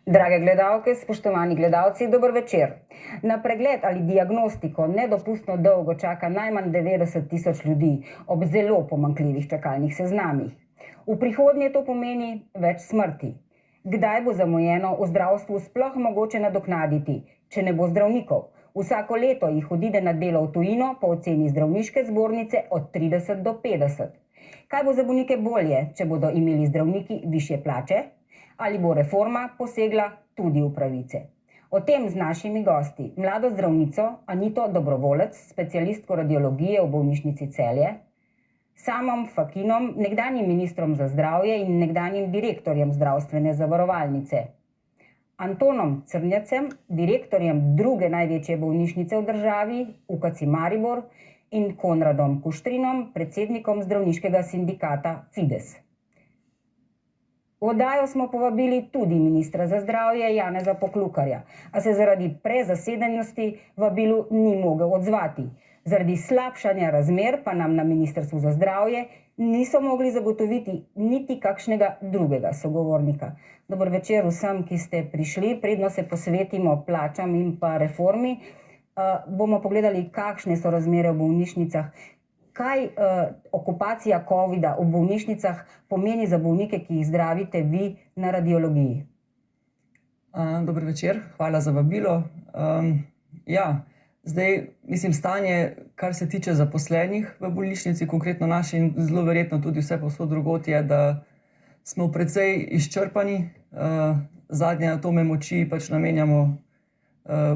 Drage gledalke, spoštovani gledalci, dober večer. Na pregled ali diagnostiko nedopustno dolgo čaka najmanj 90.000 ljudi ob zelo pomanjkljivih čakalnih seznamih. V prihodnje to pomeni več smrti. Kdaj bo zamujeno v zdravstvu sploh mogoče nadoknaditi, če ne bo zdravnikov? Vsako leto jih odide na delo v tujino po oceni zdravniške zbornice od 30 do 50. Kaj bo za bolnike bolje, če bodo imeli zdravniki višje plače? Ali bo reforma posegla tudi v pravice? O tem z našimi gosti, mlado zdravnico Anito Dobrovolec, specialistko radiologije v bolnišnici Celje, Samom Fakinom, nekdanjim ministrom za zdravje in nekdanjim direktorjem zdravstvene zavarovalnice, Antonom Crnjacem, direktorjem druge največje bolnišnice v državi, UKC Maribor, in Konradom Kuštrinom, predsednikom zdravniškega sindikata Fides. V oddajo smo povabili tudi ministra za zdravje Janeza Poklukarja, a se zaradi prezasedenosti vabilu ni mogel odzvati. Zaradi slabšanja razmer pa nam na Ministrstvu za zdravje niso mogli zagotoviti niti kakšnega drugega sogovornika. Dober večer vsem, ki ste prišli. Predno se posvetimo plačam in pa reformi, bomo pogledali, kakšne so razmere v bolnišnicah. Kaj okupacija covida v bolnišnicah pomeni za bolnike, ki jih zdravite vi na radiologiji? Dober večer, hvala za vabilo. Zdaj, stanje, kar se tiče zaposlenih v bolnišnici, konkretno naši in zelo verjetno tudi vse povsod drugod, je, da smo precej izčrpani. Zadnje atome moči namenjamo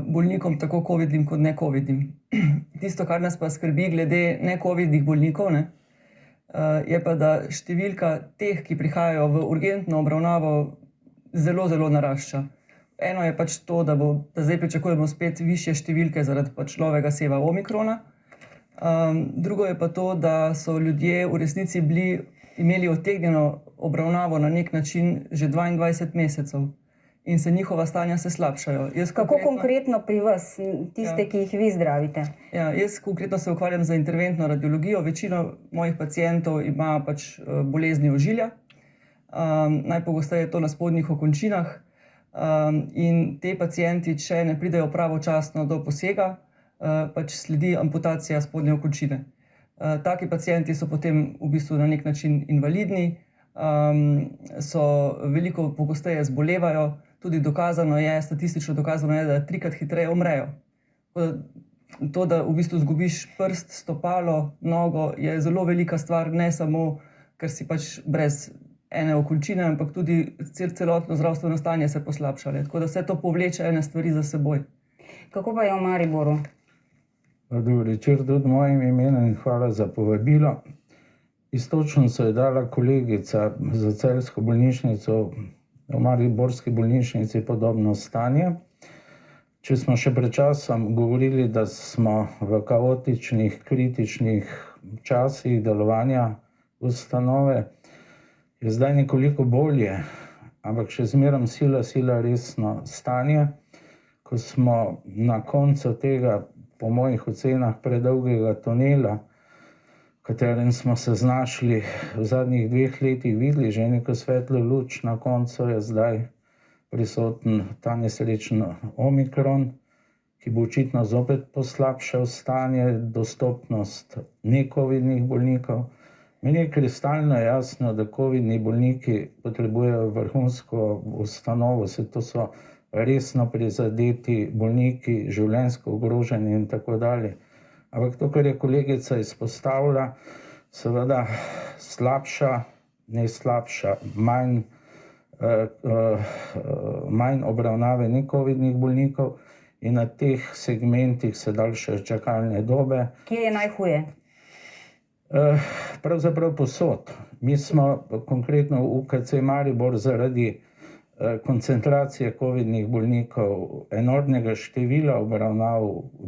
bolnikom, tako covidnim kot ne-covidnim. Tisto, kar nas pa skrbi glede ne-covidnih bolnikov, je pa, da številka teh, ki prihajajo v urgentno obravnavo, zelo, zelo narašča. Eno je to, da zdaj pričakujemo spet višje številke zaradi novega seva omikrona. Drugo je pa to, da so ljudje v resnici imeli odtegnjeno obravnavo na nek način že 22 mesecev. In se njihova stanja se slabšajo. Kako konkretno pri vas, tiste, ki jih vi zdravite? Jaz konkretno se ukvarjam z interventno radiologijo. Večino mojih pacientov ima bolezni ožilja. Najpogosteje je to na spodnjih okončinah. In te pacienti, če ne pridejo pravočasno do posega, sledi amputacija spodnje okončine. Taki pacienti so potem v bistvu na nek način invalidni, so veliko pogosteje zbolevajo. Tudi statistično dokazano je, da 3-krat hitreje umrejo. To, da v bistvu izgubiš prst, stopalo, nogo, je zelo velika stvar, ne samo, ker si brez ene okončine, ampak tudi celotno zdravstveno stanje se poslabša. Tako da vse to povleče ene stvari za seboj. Kako pa je v Mariboru? Dober večer tudi mojim imenom in hvala za povabilo. Istočno se je dala kolegica za celjsko bolnišnico, v mariborski bolnišnici podobno stanje. Če smo še pred časom govorili, da smo v kaotičnih, kritičnih časih delovanja ustanove, je zdaj nekoliko bolje, ampak še zmeraj sila resno stanje, ko smo na koncu tega, po mojih ocenah, predolgega tunela, v katerem smo se znašli v zadnjih 2 letih, videli že neko svetlo luč. Na koncu je zdaj prisoten ta nesrečen omikron, ki bo očitno zopet poslabšal stanje, dostopnost ne-covidnih bolnikov. Meni je kristalno jasno, da covidni bolniki potrebujejo vrhunsko ustanovo, saj to so resno prizadeti bolniki, življenjsko ogroženi in tako dalje. Ampak to, kar je kolegica izpostavila, seveda slabša, ne slabša, manj obravnave ne-covidnih bolnikov in na teh segmentih se daljše čakalne dobe. Kje je najhuje? Pravzaprav povsod. Mi smo konkretno v UKC Maribor zaradi koncentracije covidnih bolnikov, enormnega števila obravnav,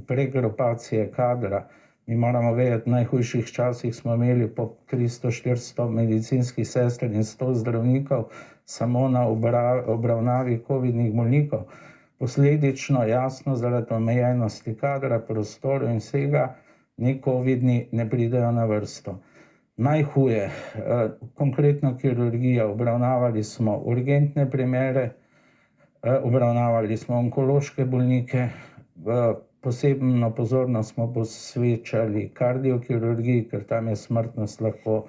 pregrupacije kadra. Mi moramo vedeti, v najhujših časih smo imeli po 300-400 medicinskih sester in 100 zdravnikov samo na obravnavi covidnih bolnikov. Posledično, jasno, zaradi omejenosti kadra, prostorov in vsega, ne-covidni ne pridejo na vrsto. Najhuje, konkretno kirurgija, obravnavali smo urgentne primere, Obravnavali smo onkološke bolnike, posebno pozornost smo posvečali kardiokirurgiji, ker tam je smrtnost lahko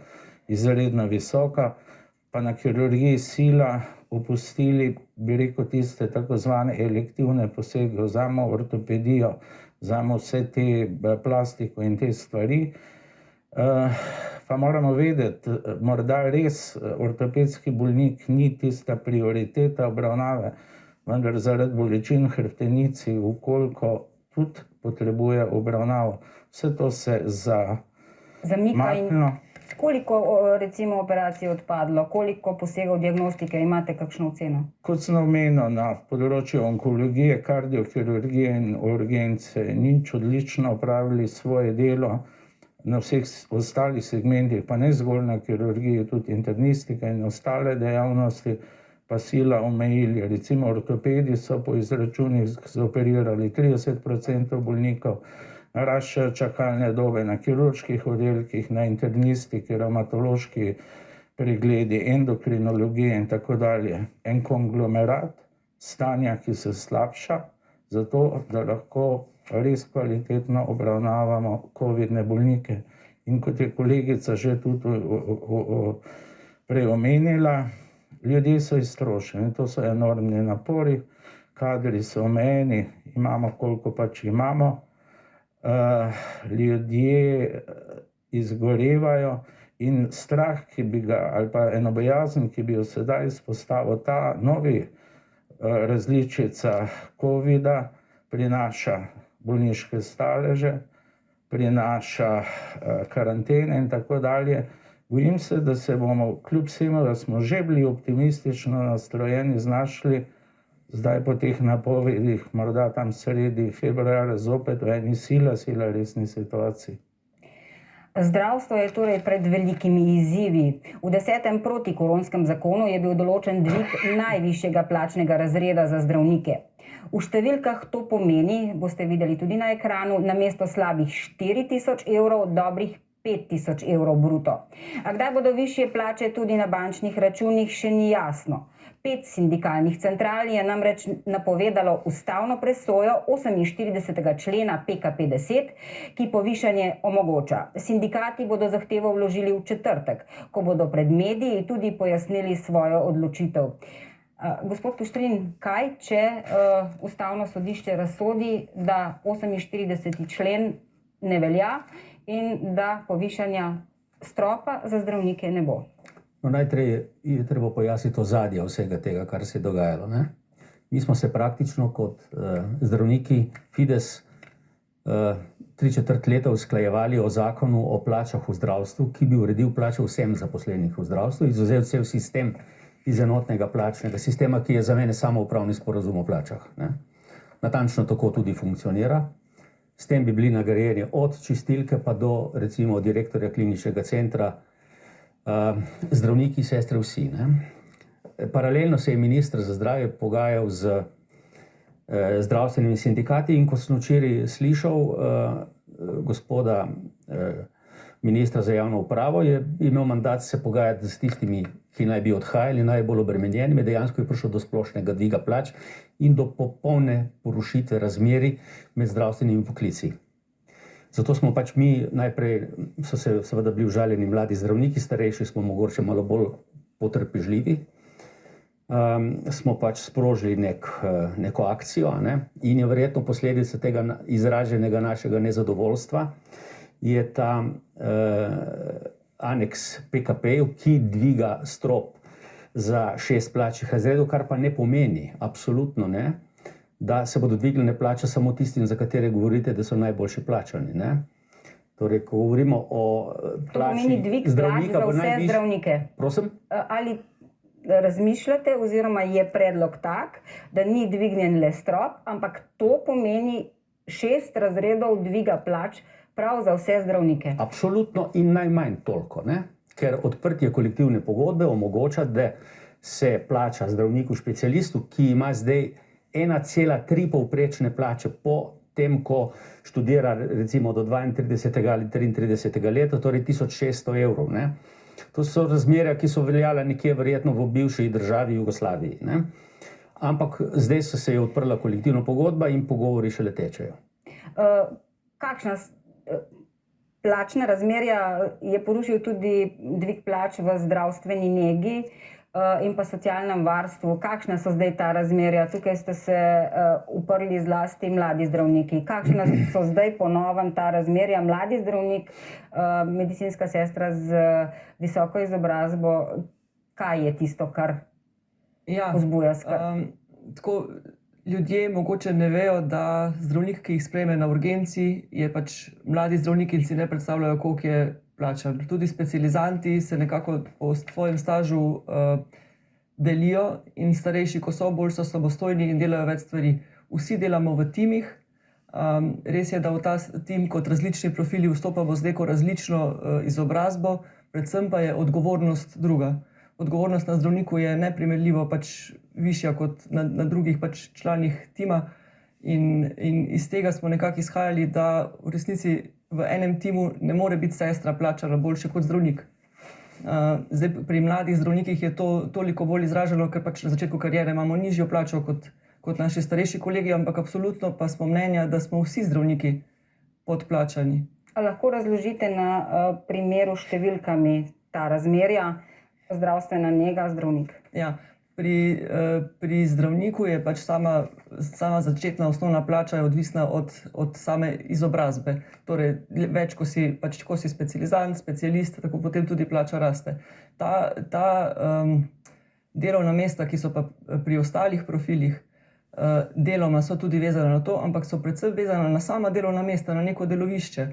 izredno visoka, pa na kirurgiji sila opustili, bi rekel, tiste tako zvane elektivne posege, vzamo ortopedijo, vzamo vse te plastiko in te stvari. Pa moramo vedeti, morda res ortopedski bolnik ni tista prioriteta obravnave, vendar zaradi bolečin v hrbtenici, ukoliko tudi potrebuje obravnavo. Vse to se zamika. zamaknilo. Koliko recimo operacij je odpadlo, koliko posegov diagnostike, imate kakšno oceno? Kot sem omenil, na področju onkologije, kardiokirurgije in urgence nič, odlično opravili svoje delo. Na vseh ostalih segmentih, pa ne zgolj na kirurgiji, tudi internistika in ostale dejavnosti, pa sila omejili. Recimo ortopedi so po izračunih zoperirali 30% bolnikov, naraščajo čakalne dobe na kirurških oddelkih, na internistiki, revmatološki pregledi, endokrinologije in tako dalje. En konglomerat stanja, ki se slabša, zato da lahko res kvalitetno obravnavamo covidne bolnike. In kot je kolegica že tudi prej omenila, ljudje so iztrošeni, to so enormni napori, kadri so omejeni, imamo koliko pač imamo, ljudje izgorevajo in strah, ki bi ga, ali pa eno bojazen, ki bi jo sedaj izpostavil ta novi različica covida, prinaša bolniške staleže, prinaša karantene in tako dalje. Bojim se, da se bomo, kljub vsemu, da smo že bili optimistično nastrojeni, znašli zdaj po teh napovedih, morda tam sredi februarja, zopet v eni sila resni situaciji. Zdravstvo je torej pred velikimi izzivi. V 10. protikoronskem zakonu je bil določen dvig najvišjega plačnega razreda za zdravnike. V številkah to pomeni, boste videli tudi na ekranu, namesto slabih 4.000 evrov, dobrih 5.000 evrov bruto. A kdaj bodo višje plače tudi na bančnih računih, še ni jasno. 5 sindikalnih central je namreč napovedalo ustavno presojo 48. člena PKP10, ki povišanje omogoča. Sindikati bodo zahtevo vložili v četrtek, ko bodo pred mediji tudi pojasnili svojo odločitev. Gospod Kuštrin, kaj, če ustavno sodišče razsodi, da 48. člen ne velja in da povišanja stropa za zdravnike ne bo? No, najprej je treba pojasniti ozadje vsega tega, kar se je dogajalo. Ne? Mi smo se praktično kot zdravniki Fides 3/4 leta usklajevali o zakonu o plačah v zdravstvu, ki bi uredil plače vsem zaposlenih v zdravstvu, izvzel cel sistem iz enotnega plačnega sistema, ki je za mene samoupravni sporazum o plačah. Ne? Natančno tako tudi funkcionira. S tem bi bili nagrajeni od čistilke pa do recimo direktorja kliničnega centra, zdravniki, sestre, vsi. Ne? Paralelno se je minister za zdravje pogajal z zdravstvenimi sindikati in ko sem včeraj slišal gospoda ministra za javno upravo, je imel mandat se pogajati s tistimi, ki naj bi odhajali, najbolj obremenjenimi. Dejansko je prišlo do splošnega dviga plač in do popolne porušitve razmerij med zdravstvenimi poklici. Zato smo pač mi najprej, so se seveda bili užaljeni mladi zdravniki, starejši smo mogoče malo bolj potrpežljivi. Smo pač sprožili neko akcijo, ne? In je verjetno posledica tega izraženega našega nezadovoljstva je ta aneks PKP-ju, ki dviga strop za 6 plačnih razredov, kar pa ne pomeni, absolutno ne, da se bodo dvignile plače samo tistim, za katere govorite, da so najboljše plačani. Ne? Torej, ko govorimo o plači zdravnika, za vse zdravnike. Prosim? Ali razmišljate, oziroma je predlog tak, da ni dvignjen le strop, ampak to pomeni 6 razredov dviga plač prav za vse zdravnike? Absolutno in najmanj toliko, ne? Ker odprtje kolektivne pogodbe omogoča, da se plača zdravniku specialistu, ki ima zdaj 1,3 povprečne plače po tem, ko študira recimo do 32. ali 33. leta, torej 1600 evrov. Ne? To so razmerja, ki so veljala nekje verjetno v bivši državi Jugoslaviji. Ne? Ampak zdaj se je odprla kolektivna pogodba in pogovori šele tečejo. Kakšna plačna razmerja je porušil tudi dvig plač v zdravstveni negi in pa socialnem varstvu? Kakšna so zdaj ta razmerja? Tukaj ste se uprli zlasti mladi zdravniki. Kakšna so zdaj po novem ta razmerja? Mladi zdravnik, medicinska sestra z visoko izobrazbo, kaj je tisto, kar vzbuja skrb? Tako, ljudje mogoče ne vejo, da zdravnik, ki jih sprejme na urgenci, je pač mladi zdravnik in si ne predstavljajo, koliko je plačan. Tudi specializanti se nekako po svojem stažu delijo in starejši, ko so bolj samostojni in delajo več stvari. Vsi delamo v timih. Res je, da v ta tim kot različni profili vstopamo z neko različno izobrazbo, predvsem pa je odgovornost druga. Odgovornost na zdravniku je neprimerljivo pač višja kot na drugih pač članih tima in iz tega smo nekako izhajali, da v resnici v enem timu ne more biti sestra plačana boljše kot zdravnik. Zdaj pri mladih zdravnikih je to toliko bolj izraženo, ker pač na začetku kariere imamo nižjo plačo kot naši starejši kolegi, ampak absolutno pa smo mnenja, da smo vsi zdravniki podplačani. A lahko razložite na primeru številkami ta razmerja? Zdravstvena nega, zdravnik. Ja, pri zdravniku je pač sama začetna osnovna plača je odvisna od same izobrazbe. Torej, več, ko si specializant, specialist, tako potem tudi plača raste. Ta delovna mesta, ki so pa pri ostalih profilih, deloma so tudi vezana na to, ampak so predvsem vezana na sama delovna mesta, na neko delovišče.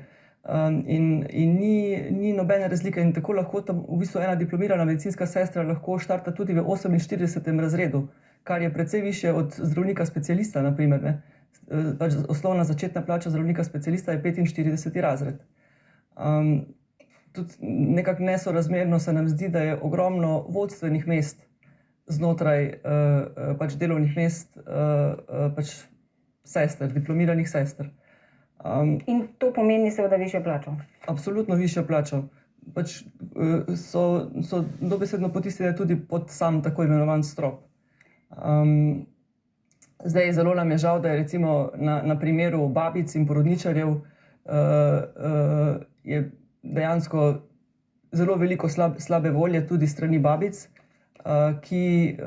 In ni nobene razlike in tako lahko tam v bistvu ena diplomirana medicinska sestra lahko štarta tudi v 48. razredu, kar je precej više od zdravnika specialista, na primer, ne. Pač osnovna začetna plača zdravnika specialista je 45. razred. Tudi nekako nesorazmerno se nam zdi, da je ogromno vodstvenih mest znotraj pač delovnih mest pač sester, diplomiranih sester. In to pomeni seveda višjo plačo? Absolutno višjo plačo. Pač so dobesedno potisnjene tudi pod sam tako imenovan strop. Zdaj zelo nam je žal, da je recimo na primeru babic in porodničarjev je dejansko zelo veliko slabe volje tudi strani babic, ki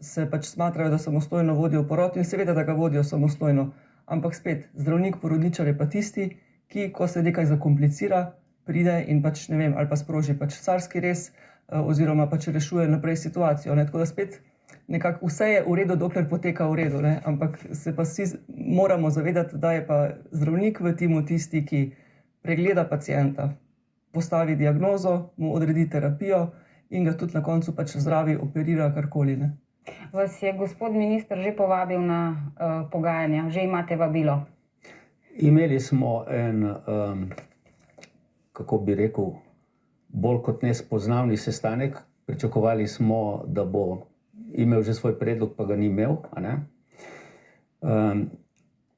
se pač smatrajo, da samostojno vodijo porod in seveda, da ga vodijo samostojno. Ampak spet, zdravnik, porodničar je pa tisti, ki, ko se nekaj zakomplicira, pride in pač, ne vem, ali pa sproži pač carski rez oziroma pač rešuje naprej situacijo, ne. Tako da spet nekako vse je v redu, dokler poteka v redu, ne. Ampak se pa vsi moramo zavedati, da je pa zdravnik v timu tisti, ki pregleda pacienta, postavi diagnozo, mu odredi terapijo in ga tudi na koncu pač zdravi, operira, karkoli, ne. Vas je gospod minister že povabil na pogajanja? Že imate vabilo? Imeli smo en, kako bi rekel, bolj kot nespoznavni sestanek. Pričakovali smo, da bo imel že svoj predlog, pa ga ni imel.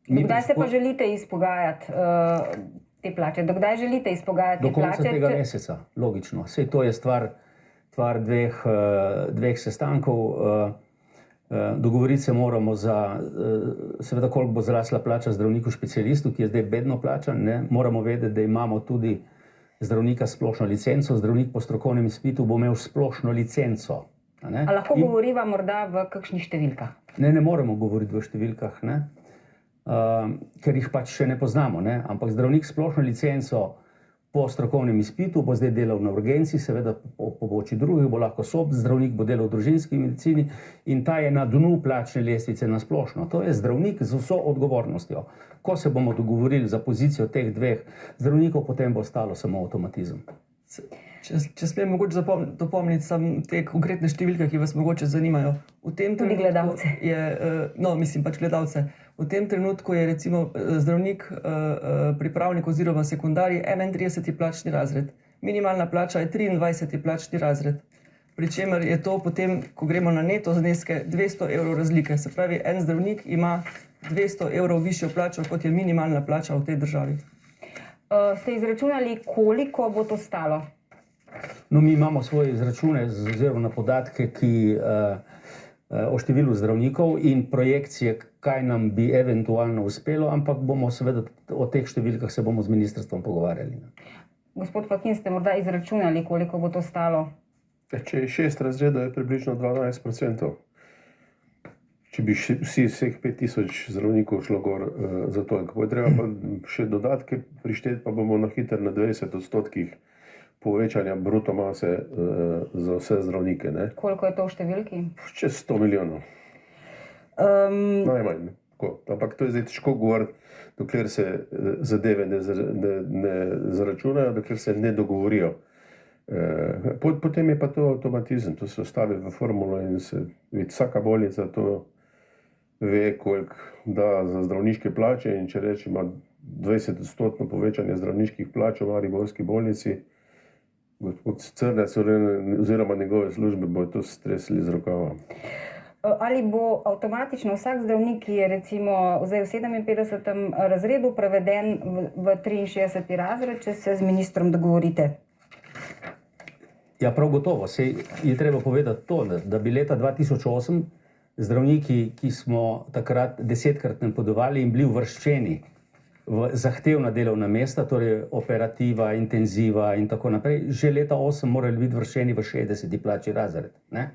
Dokdaj se pa želite izpogajati te plače? Dokdaj želite izpogajati te plače? Do konca tega meseca, logično. Saj to je stvar dveh sestankov. Dogovoriti se moramo za, seveda, koliko bo zrasla plača zdravniku specialistu, ki je zdaj bedno plačan, ne. Moramo vedeti, da imamo tudi zdravnika s splošno licenco. Zdravnik po strokovnem izpitu bo imel splošno licenco. A lahko govoriva morda v kakšnih številkah? Ne moremo govoriti v številkah, ne. Ker jih pač še ne poznamo, ne. Ampak zdravnik s splošno licenco po strokovnem izpitu bo zdaj delal na urgenci, seveda po pomoči drugih, bo lahko zdravnik bo delal v družinski medicini in ta je na dnu plačne lestvice na splošno. To je zdravnik z vso odgovornostjo. Ko se bomo dogovorili za pozicijo teh dveh zdravnikov, potem bo ostalo samo avtomatizem. Če smem mogoče dopolniti samo te konkretne številke, ki vas mogoče zanimajo. Tudi gledalce. Mislim pač gledalce. V tem trenutku je recimo zdravnik, pripravnik oziroma sekundarij 31. plačni razred. Minimalna plača je 23. plačni razred. Pri čemer je to potem, ko gremo na neto zneske, 200 evrov razlike. Se pravi, en zdravnik ima 200 evrov višjo plačo, kot je minimalna plača v tej državi. Ste izračunali, koliko bo to stalo? No, mi imamo svoje izračune z ozirom na podatke, ki o številu zdravnikov in projekcije, kaj nam bi eventualno uspelo, ampak bomo seveda o teh številkah se bomo z ministrstvom pogovarjali. Gospod Fakin, ste morda izračunali, koliko bo to stalo? Če je 6 razredov, je približno 12%. Če bi vseh 5000 zdravnikov šlo gor za toliko. Bo je treba pa še dodatke prišteti, pa bomo na hitro na 20% povečanja bruto mase za vse zdravnike. Ne? Koliko je to v številki? Čez 100 milijonov. Najmanj. Ampak to je zdaj težko govoriti, dokler se zadeve ne zaračunajo, dokler se ne dogovorijo. Potem je pa to avtomatizem, to se ostavi v formulo in se vidi, vsaka bolnica to ve, koliko da za zdravniške plače, in če rečemo 20% povečanje zdravniških plač v mariborski bolnici, gospod Crnec oziroma njegove službe bo to stresli z rokava. Ali bo avtomatično vsak zdravnik, ki je recimo zdaj v 57. razredu, preveden v 63. razred, če se z ministrom dogovorite? Ja, prav gotovo. Sej je treba povedati to, da bi leta 2008 zdravniki, ki smo takrat 10-krat napredovali in bili uvrščeni v zahtevna delovna mesta, torej operativa, intenziva in tako naprej, že leta 2008 morali biti uvrščeni v 60. plačni razred. Ne?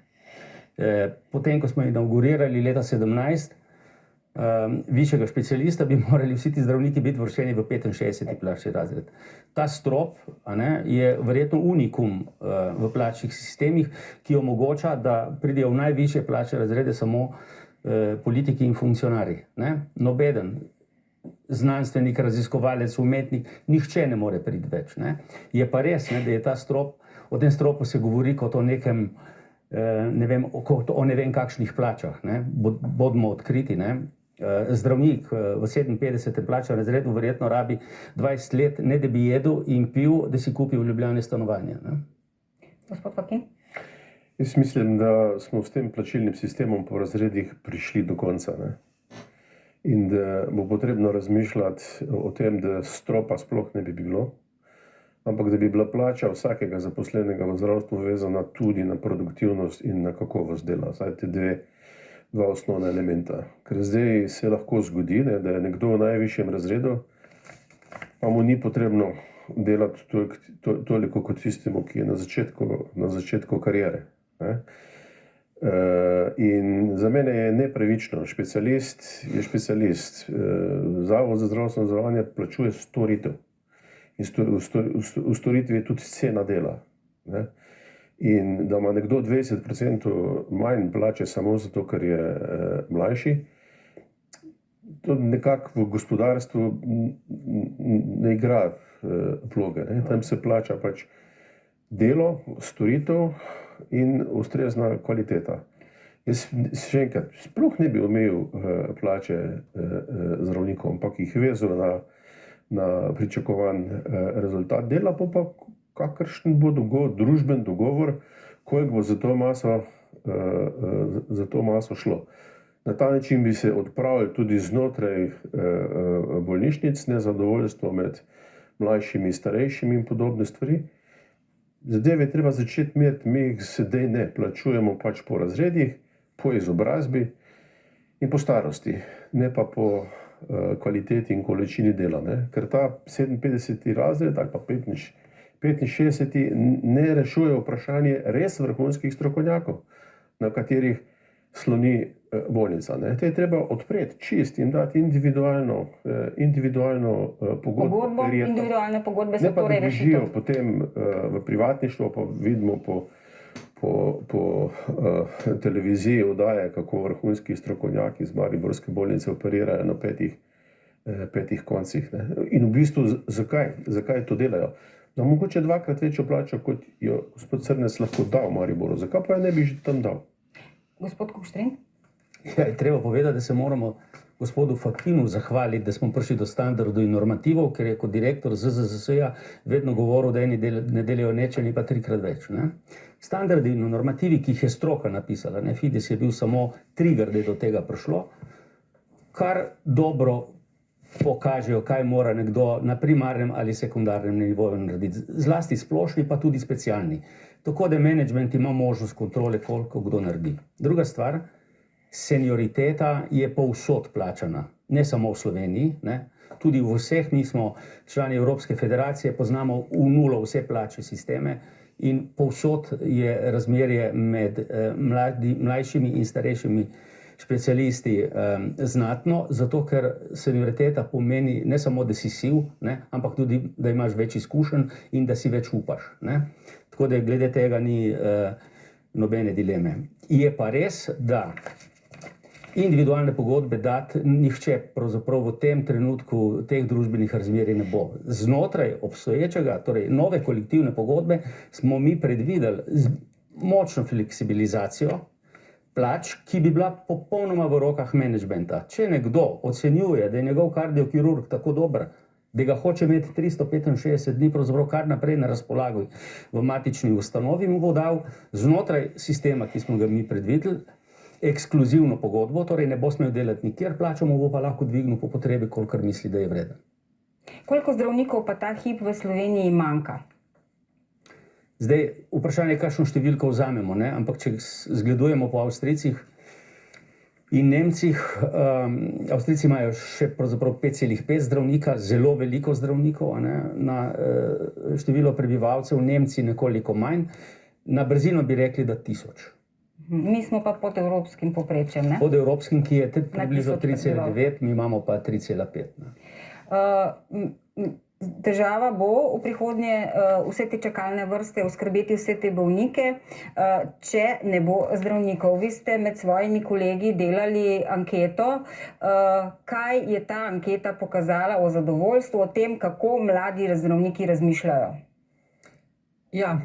Potem, ko smo inaugurirali leta 2017 višjega specialista, bi morali vsi ti zdravniki biti uvrščeni v 65. plačni razred. Ta strop je verjetno unikum v plačnih sistemih, ki omogoča, da pridejo v najvišje plačne razrede samo politiki in funkcionarji. Nobeden znanstvenik, raziskovalec, umetnik, nihče ne more priti več. Je pa res, da je ta strop, o tem stropu se govori kot o nekem, kot o ne vem kakšnih plačah. Bodimo odkriti. Zdravnik v 57. plačnem razredu verjetno rabi 20 let, ne da bi jedel in pil, da si kupi v Ljubljani stanovanje. Gospod Fakin? Jaz mislim, da smo s tem plačilnim sistemom po razredih prišli do konca. In da bo potrebno razmišljati o tem, da stropa sploh ne bi bilo, ampak da bi bila plača vsakega zaposlenega v zdravstvu vezana tudi na produktivnost in na kakovost dela. Zdaj te dva osnovna elementa. Ker zdaj se lahko zgodi, da je nekdo v najvišjem razredu, pa mu ni potrebno delati toliko kot tistemu, ki je na začetku kariere. In za mene je nepravično. Specialist je specialist. Zavod za zdravstveno zavarovanje plačuje storitev. In v storitvi je tudi cena dela. In da ima nekdo 20% manj plače samo zato, ker je mlajši, to nekako v gospodarstvu ne igra vloge. Tam se plača pač delo, storitev in ustrezna kvaliteta. Jaz še enkrat, sploh ne bi omejil plače zdravnikov, ampak jih vezal na pričakovan rezultat dela, pa kakršen bo družben dogovor, koliko bo za to maso šlo. Na ta način bi se odpravili tudi znotraj bolnišnic nezadovoljstvo med mlajšimi, starejšimi in podobne stvari. Zadeve je treba začeti meriti, mi jih sedaj ne plačujemo pač po razredih, po izobrazbi in po starosti, ne pa po kvaliteti in količini dela. Ker ta 57. razred ali pa 65. ne rešuje vprašanje res vrhunskih strokovnjakov, na katerih sloni bolnica. Te je treba odpreti čist in dati individualno pogodbo. Individualne pogodbe so torej rešitev. Ne pa, da potem v privatništvo, pa vidimo po televiziji oddaje, kako vrhunski strokovnjaki iz mariborske bolnice operirajo na petih koncih. In v bistvu zakaj to delajo? Da mogoče 2-krat večjo plačo, kot jo gospod Crnec lahko da v Mariboru. Zakaj pa jo ne bi že tam dal? Gospod Kuštrin? Ja, je treba povedati, da se moramo gospodu Fakinu zahvaliti, da smo prišli do standardov in normativov, ker je kot direktor ZZZS-ja vedno govoril, da eni ne delajo nič, ni pa 3-krat več. Standardi in normativi, ki jih je stroka napisala, Fides je bil samo trigger, da je do tega prišlo, kar dobro pokažejo, kaj mora nekdo na primarnem ali sekundarnem nivoju narediti. Zlasti splošni, pa tudi specialni. Tako da management ima možnost kontrole, koliko kdo naredi. Druga stvar, Senioriteta je povsod plačana, ne samo v Sloveniji, ne? Tudi v vseh, mi smo člani Evropske federacije, poznamo v nulo vse plače sisteme in povsod je razmerje med mlajšimi in starejšimi specialisti znatno, zato ker senioriteta pomeni ne samo, da si siv, ne, ampak tudi, da imaš več izkušenj in da si več upaš. Ne. Tako da glede tega ni nobene dileme. Je pa res, da individualne pogodbe dati nihče pravzaprav v tem trenutku teh družbenih razmerij ne bo. Znotraj obstoječega, torej nove kolektivne pogodbe, smo mi predvideli močno fleksibilizacijo plač, ki bi bila popolnoma v rokah menedžmenta. Če nekdo ocenjuje, da je njegov kardiokirurg tako dober, da ga hoče imeti 365 dni pravzaprav kar naprej na razpolago v matični ustanovi, mu bo dal znotraj sistema, ki smo ga mi predvideli, ekskluzivno pogodbo, torej ne bo smel delati nikjer, plačo mu bo pa lahko dvignil po potrebi, kolikor misli, da je vreden. Koliko zdravnikov pa ta hip v Sloveniji manjka? Zdaj, vprašanje je, kakšno številko vzamemo, ne? Ampak če zgledujemo po Avstrijcih in Nemcih, Avstrijci imajo še pravzaprav 5,5 zdravnika, zelo veliko zdravnikov, ne? Na število prebivalcev, Nemci nekoliko manj, na brzino bi rekli, da 1000. Mi smo pa pod evropskim povprečjem, ne? Pod evropskim, ki je približno 3,9, mi imamo pa 3,5. Težava bo v prihodnje vse te čakalne vrste, oskrbeti vse te bolnike, če ne bo zdravnikov. Vi ste med svojimi kolegi delali anketo. Kaj je ta anketa pokazala o zadovoljstvu, o tem, kako mladi zdravniki razmišljajo? Ja,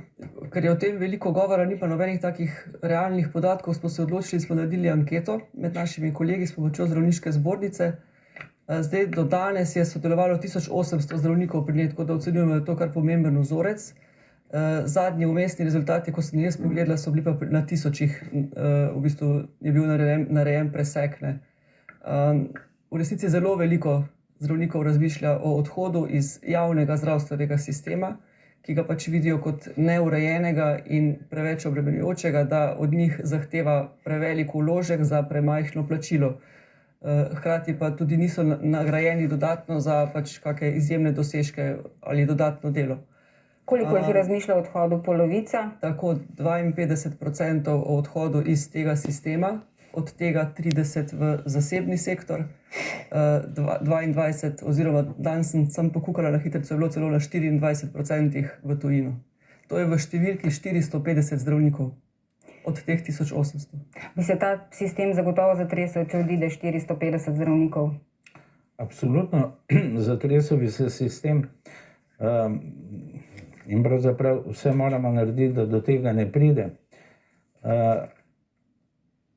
ker je o tem veliko govora, ni pa nobenih takih realnih podatkov, smo se odločili, smo naredili anketo med našimi kolegi s pomočjo zdravniške zbornice. Zdaj, do danes je sodelovalo 1800 zdravnikov pri njej, tako da ocenjujemo, da je to kar pomemben vzorec. Zadnji umestni rezultati, ko sem jaz pogledala, so bili pa na 1000, v bistvu je bil narejen presek. V resnici zelo veliko zdravnikov razmišlja o odhodu iz javnega zdravstvenega sistema, ki ga pač vidijo kot neurejenega in preveč obremenjujočega, da od njih zahteva prevelik vložek za premajhno plačilo. Hkrati pa tudi niso nagrajeni dodatno za pač kakšne izjemne dosežke ali dodatno delo. Koliko jih razmišlja o odhodu? Polovica? Tako 52% o odhodu iz tega sistema, od tega 30% v zasebni sektor, 22%, oziroma danes sem pokukala na hitrico, je bilo celo na 24% v tujino. To je v številki 450 zdravnikov. Od teh 1800. Bi se ta sistem zagotovo zatresel, če odide 450 zdravnikov? Absolutno, zatresel bi se sistem in pravzaprav vse moramo narediti, da do tega ne pride.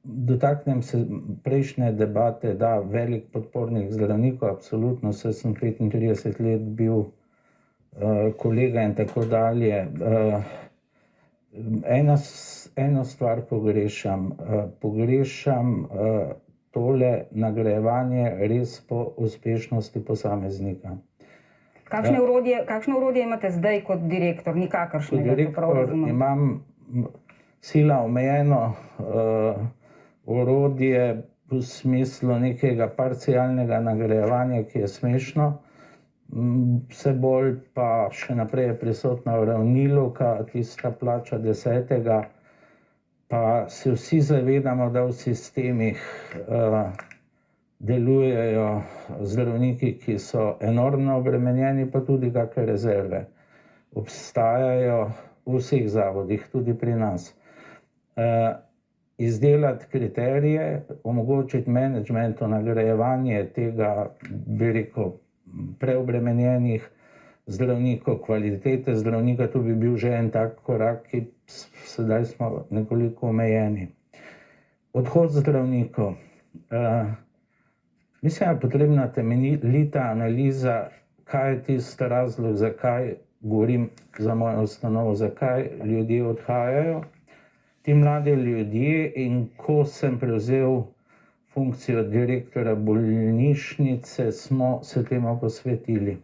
Dotaknem se prejšnje debate, da velik podpornik zdravnikov, absolutno, saj sem 35 let bil kolega in tako dalje. Eno stvar pogrešam. Pogrešam tole nagrajevanje res po uspešnosti posameznika. Kakšno orodje imate zdaj kot direktor? Nikakršnega. Kot direktor imam sila omejeno orodje v smislu nekega parcialnega nagrajevanja, ki je smešno. Vse bolj pa še naprej je prisotna uravnilovka, tista plača 10. Pa se vsi zavedamo, da v sistemih delujejo zdravniki, ki so enormno obremenjeni, pa tudi kakšne rezerve. Obstajajo v vseh zavodih, tudi pri nas. Izdelati kriterije, omogočiti menedžmentu nagrajevanje tega, bi rekel, preobremenjenih zdravnikov, kvalitete zdravnika, to bi bil že en tak korak, ki sedaj smo nekoliko omejeni. Odhod zdravnikov. Mislim, da je potrebna temeljita analiza, kaj je tisti razlog, zakaj govorim za mojo ustanovo, zakaj ljudje odhajajo. Ti mladi ljudje, in ko sem prevzel funkcijo direktora bolnišnice, smo se temu posvetili.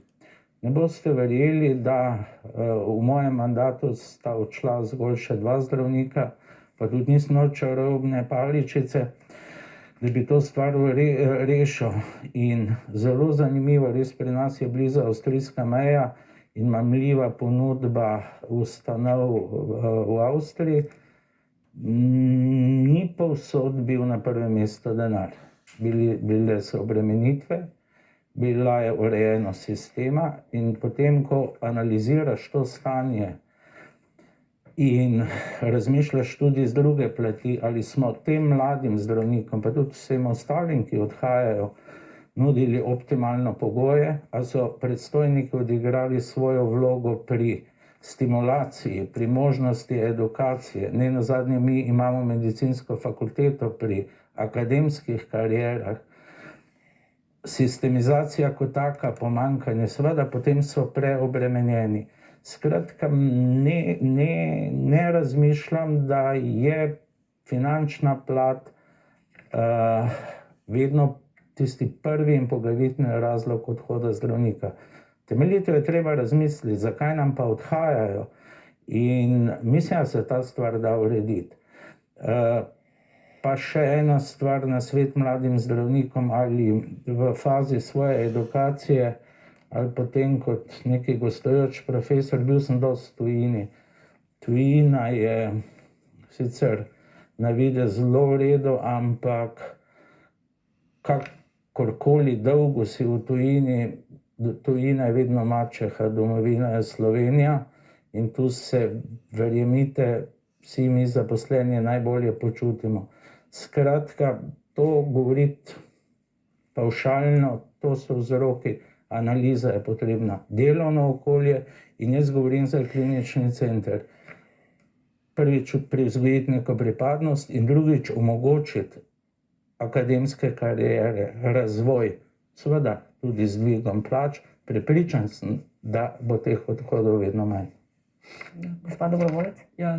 Ne boste verjeli, da v mojem mandatu sta odšla zgolj še 2 zdravnika, pa tudi nismo čarobne paličice. da bi to stvar rešil. In zelo zanimivo, res pri nas je blizu avstrijska meja in mamljiva ponudba ustanov v Avstriji. Ni povsod bil na prvem mestu denar. Bile so obremenitve, bila je urejenost sistema in potem, ko analiziraš to stanje in razmišljaš tudi z druge plati, ali smo tem mladim zdravnikom, pa tudi vsem ostalim, ki odhajajo, nudili optimalno pogoje, a so predstojniki odigrali svojo vlogo pri stimulaciji, pri možnosti edukacije. Ne nazadnje mi imamo medicinsko fakulteto pri akademskih karierah. Sistemizacija kot taka, pomanjkanje, seveda potem so preobremenjeni. Skratka, ne razmišljam, da je finančna plat vedno tisti prvi in poglavitni razlog odhoda zdravnika. Temeljito je treba razmisliti, zakaj nam pa odhajajo, in mislim, da se ta stvar da urediti. Pa še ena stvar na svet mladim zdravnikom, ali v fazi svoje edukacije, ali potem kot neki gostujoč profesor, bil sem dosti v tujini. Tujina je sicer na videz zelo v redu, ampak kakorkoli dolgo si v tujini, tujina je vedno mačeha, domovina je Slovenija in tu se, verjemite, vsi mi zaposleni najbolje počutimo. Skratka, to govoriti pavšalno, to so vzroki, analiza je potrebna, delovno okolje, in jaz govorim za klinični center. Prvič privzgojiti neko pripadnost in drugič omogočiti akademske kariere, razvoj, seveda tudi z dvigom plač. Prepričan sem, da bo teh odhodov vedno manj. Gospod Dobrovolec? Ja,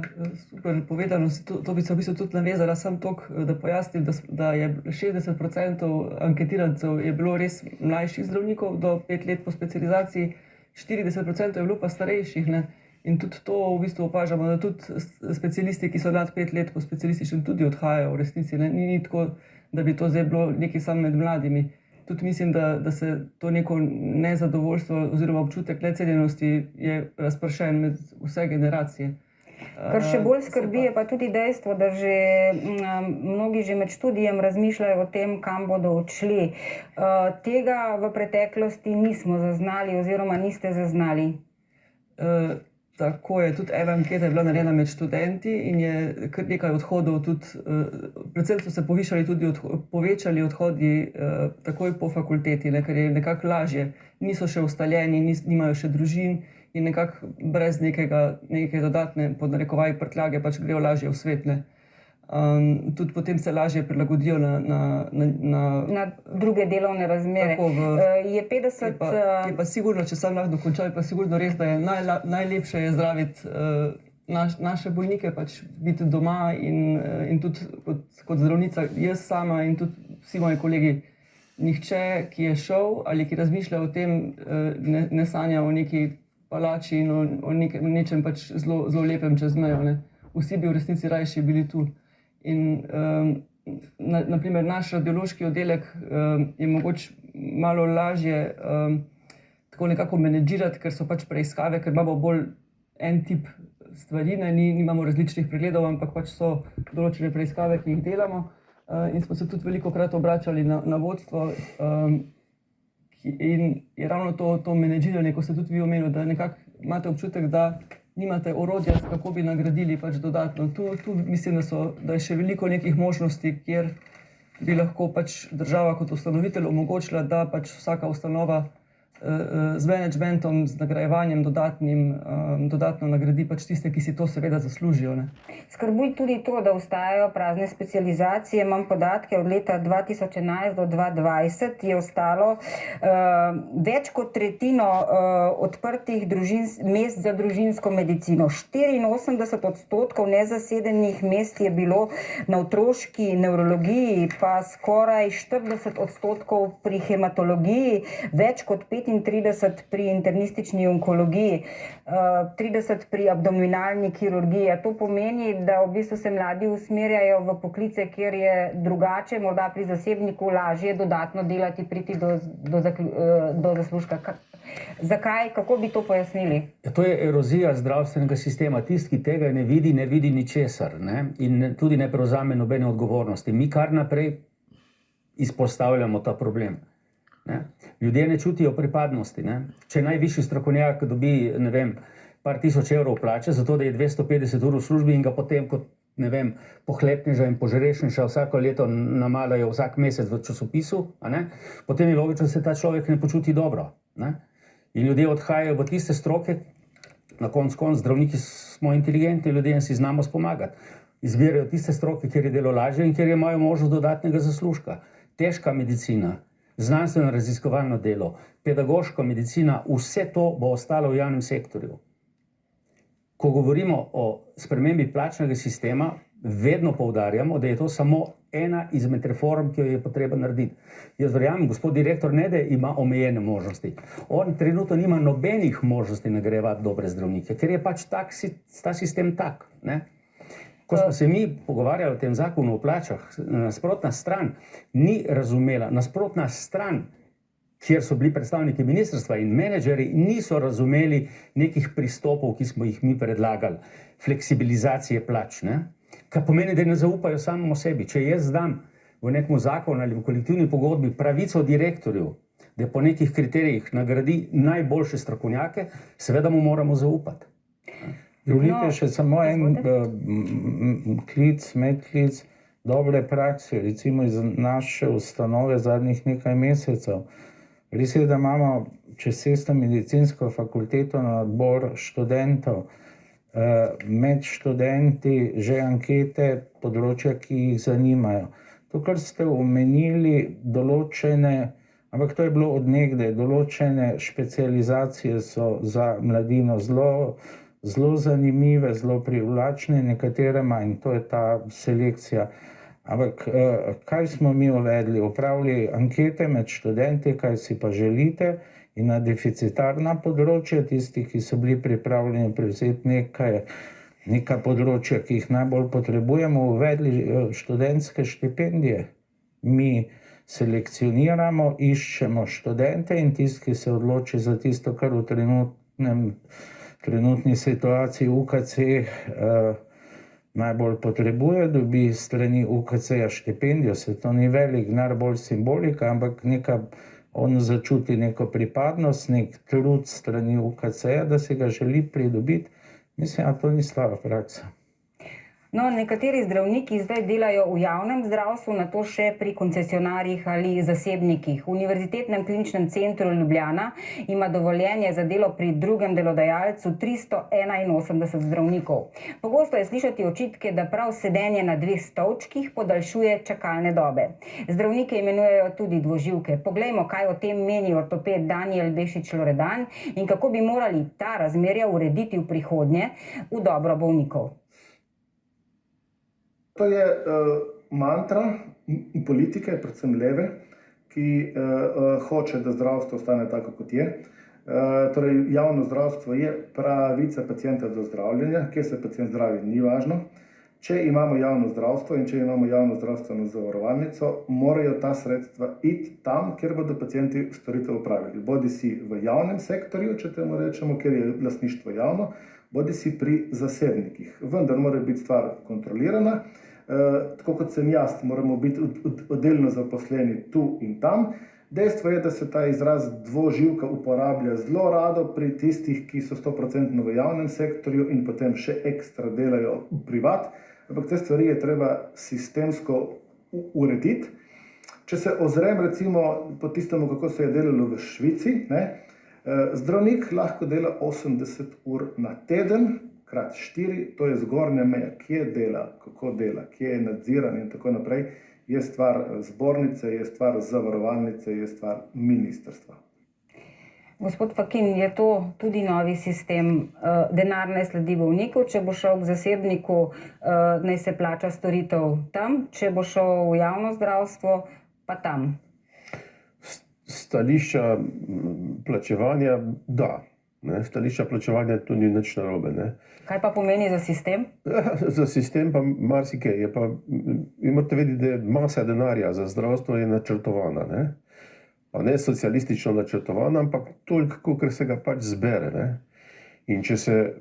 super povedano, to bi se v bistvu tudi navezala, sam toliko, da pojasnim, da je 60% anketirancev je bilo res mlajših zdravnikov do 5 let po specializaciji, 40% je bilo pa starejših, ne? In tudi to v bistvu opažamo, da tudi specialisti, ki so nad 5 let po specialističnem, tudi odhajajo v resnici, ne? Ni tako, da bi to zdaj bilo nekaj samo med mladimi. Tudi mislim, da se to neko nezadovoljstvo oziroma občutek necenjenosti je razpršen med vse generacije. Kar še bolj skrbi je pa tudi dejstvo, da mnogi že med študijem razmišljajo o tem, kam bodo odšli. Tega v preteklosti nismo zaznali oziroma niste zaznali. Tako je, tudi ena anketa je bila narejena med študenti in je kar nekaj odhodov tudi, predvsem so se povečali odhodi takoj po fakulteti, ker je nekako lažje, niso še ustaljeni, nimajo še družin in nekako brez neke dodatne, pod narekovaji, prtljage pač grejo lažje v svet, ne. Tudi potem se lažje prilagodijo na druge delovne razmere. Je 50... Je pa sigurno, če sam lahko dokončam, je pa sigurno res, da je najlepše je zdraviti naše bolnike, pač biti doma in tudi kot zdravnica, jaz sama in tudi vsi moji kolegi, nihče, ki je šel ali ki razmišlja o tem, ne sanja o neki palači in o nečem pač zelo lepem čez mejo, ne. Vsi bi v resnici rajši bili tu. In naprimer naš radiološki oddelek je mogoče malo lažje tako nekako menedžirati, ker so pač preiskave, ker imamo bolj en tip stvari, nimamo različnih pregledov, ampak pač so določene preiskave, ki jih delamo, in smo se tudi velikokrat obračali na vodstvo, in je ravno to menedžiranje, ko ste tudi vi omenili, da nekako imate občutek, da nimate orodja, kako bi nagradili pač dodatno. Tu mislim, da je še veliko nekih možnosti, kjer bi lahko pač država kot ustanovitelj omogočila, da pač vsaka ustanova z managementom, z nagrajevanjem dodatno nagradi pač tiste, ki si to seveda zaslužijo, ne. Skrbi tudi to, da ostajajo prazne specializacije. Imam podatke od leta 2011 do 2020 je ostalo več kot tretjino odprtih mest za družinsko medicino. 84% nezasedenih mest je bilo na otroški nevrologiji, pa skoraj 40% pri hematologiji, več kot 35 pri internistični onkologiji, 30 pri abdominalni kirurgiji. To pomeni, da v bistvu se mladi usmerjajo v poklice, kjer je drugače, morda pri zasebniku lažje dodatno delati, priti do zaslužka. Zakaj? Kako bi to pojasnili? Ja, to je erozija zdravstvenega sistema. Tisti, ki tega ne vidi ničesar, ne? In tudi ne prevzame nobene odgovornosti. Mi kar naprej izpostavljamo ta problem. Ne? Ljudje ne čutijo pripadnosti. Ne? Če najvišji strokovnjak dobi, ne vem, par tisoč evrov plače, zato da je 250 ur v službi in ga potem kot, ne vem, pohlepneža in požrešneža vsako leto namalajo vsak mesec v časopisu, potem je logično, da se ta človek ne počuti dobro. Ne? In ljudje odhajajo v tiste stroke, na koncu zdravniki smo inteligentni ljudje in si znamo pomagati. Izbirajo tiste stroke, kjer je delo lažje in kjer imajo možnost dodatnega zaslužka. Težka medicina, znanstveno raziskovalno delo, pedagoška medicina, vse to bo ostalo v javnem sektorju. Ko govorimo o spremembi plačnega sistema, vedno poudarjamo, da je to samo ena izmed reform, ki jo je potreba narediti. Jaz verjamem, gospod direktor ne da ima omejene možnosti. On trenutno nima nobenih možnosti nagrajevati dobre zdravnike, ker je pač ta sistem tak. Ne? Ko smo se mi pogovarjali o tem zakonu o plačah, nasprotna stran ni razumela, nasprotna stran, kjer so bili predstavniki ministrstva in menedžeri, niso razumeli nekih pristopov, ki smo jih mi predlagali, fleksibilizacije plač, ne? Kar pomeni, da ne zaupajo samemu sebi. Če jaz dam v nekem zakonu ali v kolektivni pogodbi pravico direktorju, da po nekih kriterijih nagradi najboljše strokovnjake, seveda mu moramo zaupati. Dovolite še samo en medklic dobre prakse, recimo iz naše ustanove zadnjih nekaj mesecev. Res je, da imamo čez 600 medicinsko fakulteto na odbor študentov, med študenti že ankete področja, ki jih zanimajo. To, kar ste omenili, določene, ampak to je bilo od nekdaj, določene specializacije so za mladino zelo zanimive, zelo privlačne, nekatere manj, to je ta selekcija. Ampak kaj smo mi uvedli? Opravili ankete med študenti, kaj si pa želite, in na deficitarna področja, tisti, ki so bili pripravljeni prevzeti neka področja, ki jih najbolj potrebujemo, uvedli študentske štipendije. Mi selekcioniramo, iščemo študente in tisti, ki se odloči za tisto, kar v trenutni situaciji UKC najbolj potrebuje, dobi strani UKC-ja štipendijo. Se to ni velik denar, bolj simbolika, ampak on začuti neko pripadnost, nek trud strani UKC-ja, da si ga želi pridobiti. Mislim, da to ni slaba praksa. No, nekateri zdravniki zdaj delajo v javnem zdravstvu, na to še pri koncesionarjih ali zasebnikih. V Univerzitetnem kliničnem centru Ljubljana ima dovoljenje za delo pri drugem delodajalcu 381 zdravnikov. Pogosto je slišati očitke, da prav sedenje na dveh stolčkih podaljšuje čakalne dobe. Zdravnike imenujejo tudi dvoživke. Poglejmo, kaj o tem meni ortoped Danijel Bešič-Loredan in kako bi morali ta razmerja urediti v prihodnje v dobro bolnikov. To je mantra politike, predvsem leve, ki hoče, da zdravstvo ostane tako, kot je. Torej, javno zdravstvo je pravica pacienta do zdravljenja, kje se pacient zdravi, ni važno. Če imamo javno zdravstvo in če imamo javno zdravstveno zavarovalnico, morajo ta sredstva iti tam, kjer bodo pacienti storitev opravili. Bodi si v javnem sektorju, če temu rečemo, kjer je lastništvo javno, bodi si pri zasebnikih. Vendar mora biti stvar kontrolirana. Tako kot sem jaz, moramo biti oddelno zaposleni tu in tam. Dejstvo je, da se ta izraz dvoživka uporablja zelo rado pri tistih, ki so 100% v javnem sektorju in potem še ekstra delajo v privat. Ampak te stvari je treba sistemsko urediti. Če se ozrem recimo po tistemu, kako se je delalo v Švici, zdravnik lahko dela 80 ur na teden, krat 4, to je zgornja meja, kje dela, kako dela, kje je nadziran in tako naprej, je stvar zbornice, je stvar zavarovalnice, je stvar ministrstva. Gospod Fakin, je to tudi novi sistem? Denar ne sledi bolniku, če bo šel k zasebniku, naj se plača storitev tam, če bo šel v javno zdravstvo, pa tam. stališča plačevanja, da. Ne, stališča plačevanja tu ni nič narobe. Ne. Kaj pa pomeni za sistem? Za sistem pa marsikaj. Vi morate vedeti, da je masa denarja za zdravstvo je načrtovana. Ne. Pa ne socialistično načrtovana, ampak toliko, kolikor se ga pač zbere. Ne. In če se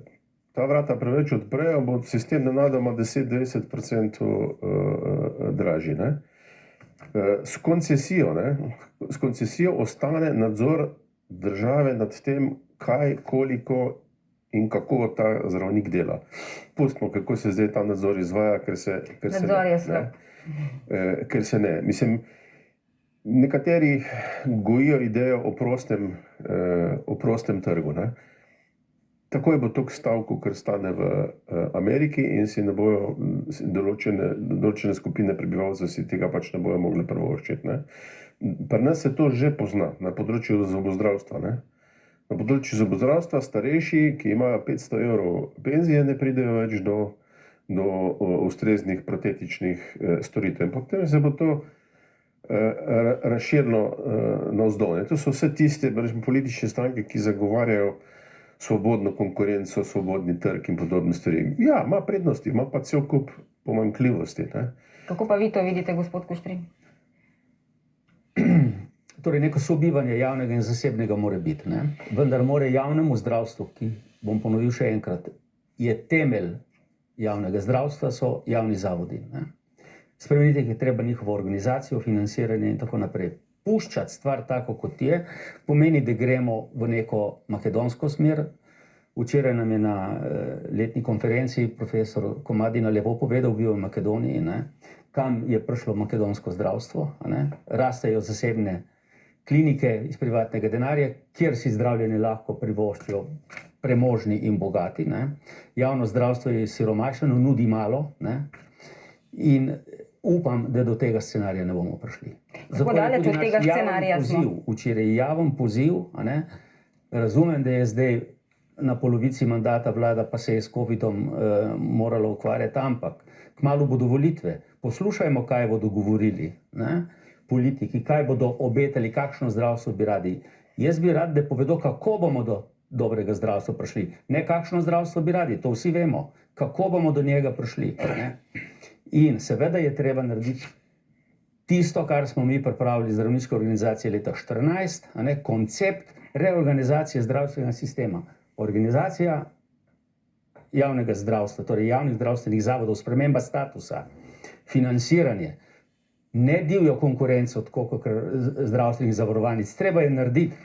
ta vrata preveč odprejo, bo sistem nenadoma 10-20% dražji. Ne. S koncesijo ostane nadzor države nad tem, kaj, koliko in kako ta zdravnik dela. Pustimo, kako se zdaj ta nadzor izvaja, ker se ne. Mislim, nekateri gojijo idejo o prostem trgu. Ne. Takoj bo toliko stavkov, kar stane v Ameriki in si ne bojo določene skupine prebivalcev si tega pač ne bojo mogli privoščiti. Ne. Pri nas se to že pozna na področju zobozdravstva. Ne. Na področju zobozdravstva starejši, ki imajo 500 evrov penzije, ne pridejo več do ustreznih protetičnih storitev. In potem se bo to razširilo navzdol. To so vse tiste politične stranke, ki zagovarjajo svobodno konkurenco, svobodni trg in podobne stvari. Ja, ima prednosti, ima pa cel kup pomanjkljivosti. Ne. Kako pa vi to vidite, gospod Kuštrin? Torej, neko sobivanje javnega in zasebnega mora biti, ne? Vendar mora javnemu zdravstvu, ki, bom ponovil še enkrat, je temelj javnega zdravstva, so javni zavodi. Ne? Spremeniti je treba njihovo organizacijo, financiranje in tako naprej. Puščati stvar tako, kot je, pomeni, da gremo v neko makedonsko smer. Včeraj nam je na letni konferenci profesor Komadina lepo povedal, bil v Makedoniji, ne? Kam je prišlo makedonsko zdravstvo. Ne? Rastejo zasebne klinike iz privatnega denarja, kjer si zdravljenje lahko privoščijo premožni in bogati. Ne? Javno zdravstvo je siromašeno, nudi malo. Ne? In upam, da do tega scenarija ne bomo prišli. Kako daleč od tega scenarija smo? Včeraj je javen poziv, a ne? Razumem, da je zdaj na polovici mandata vlada, pa se je s COVID-om morala ukvarjati, ampak kmalu bodo volitve. Poslušajmo, kaj bodo govorili, ne? Politiki, kaj bodo obetali, kakšno zdravstvo bi radi. Jaz bi rad, da povedo, kako bomo do dobrega zdravstva prišli. Ne kakšno zdravstvo bi radi, to vsi vemo. Kako bomo do njega prišli. Ne? In seveda je treba narediti tisto, kar smo mi pripravili zdravniške organizacije leta 2014, a ne? Koncept reorganizacije zdravstvenega sistema. Organizacija javnega zdravstva, torej javnih zdravstvenih zavodov, sprememba statusa, financiranje, ne divjo konkurenco, tako kot zdravstvenih zavarovalnic. Treba je narediti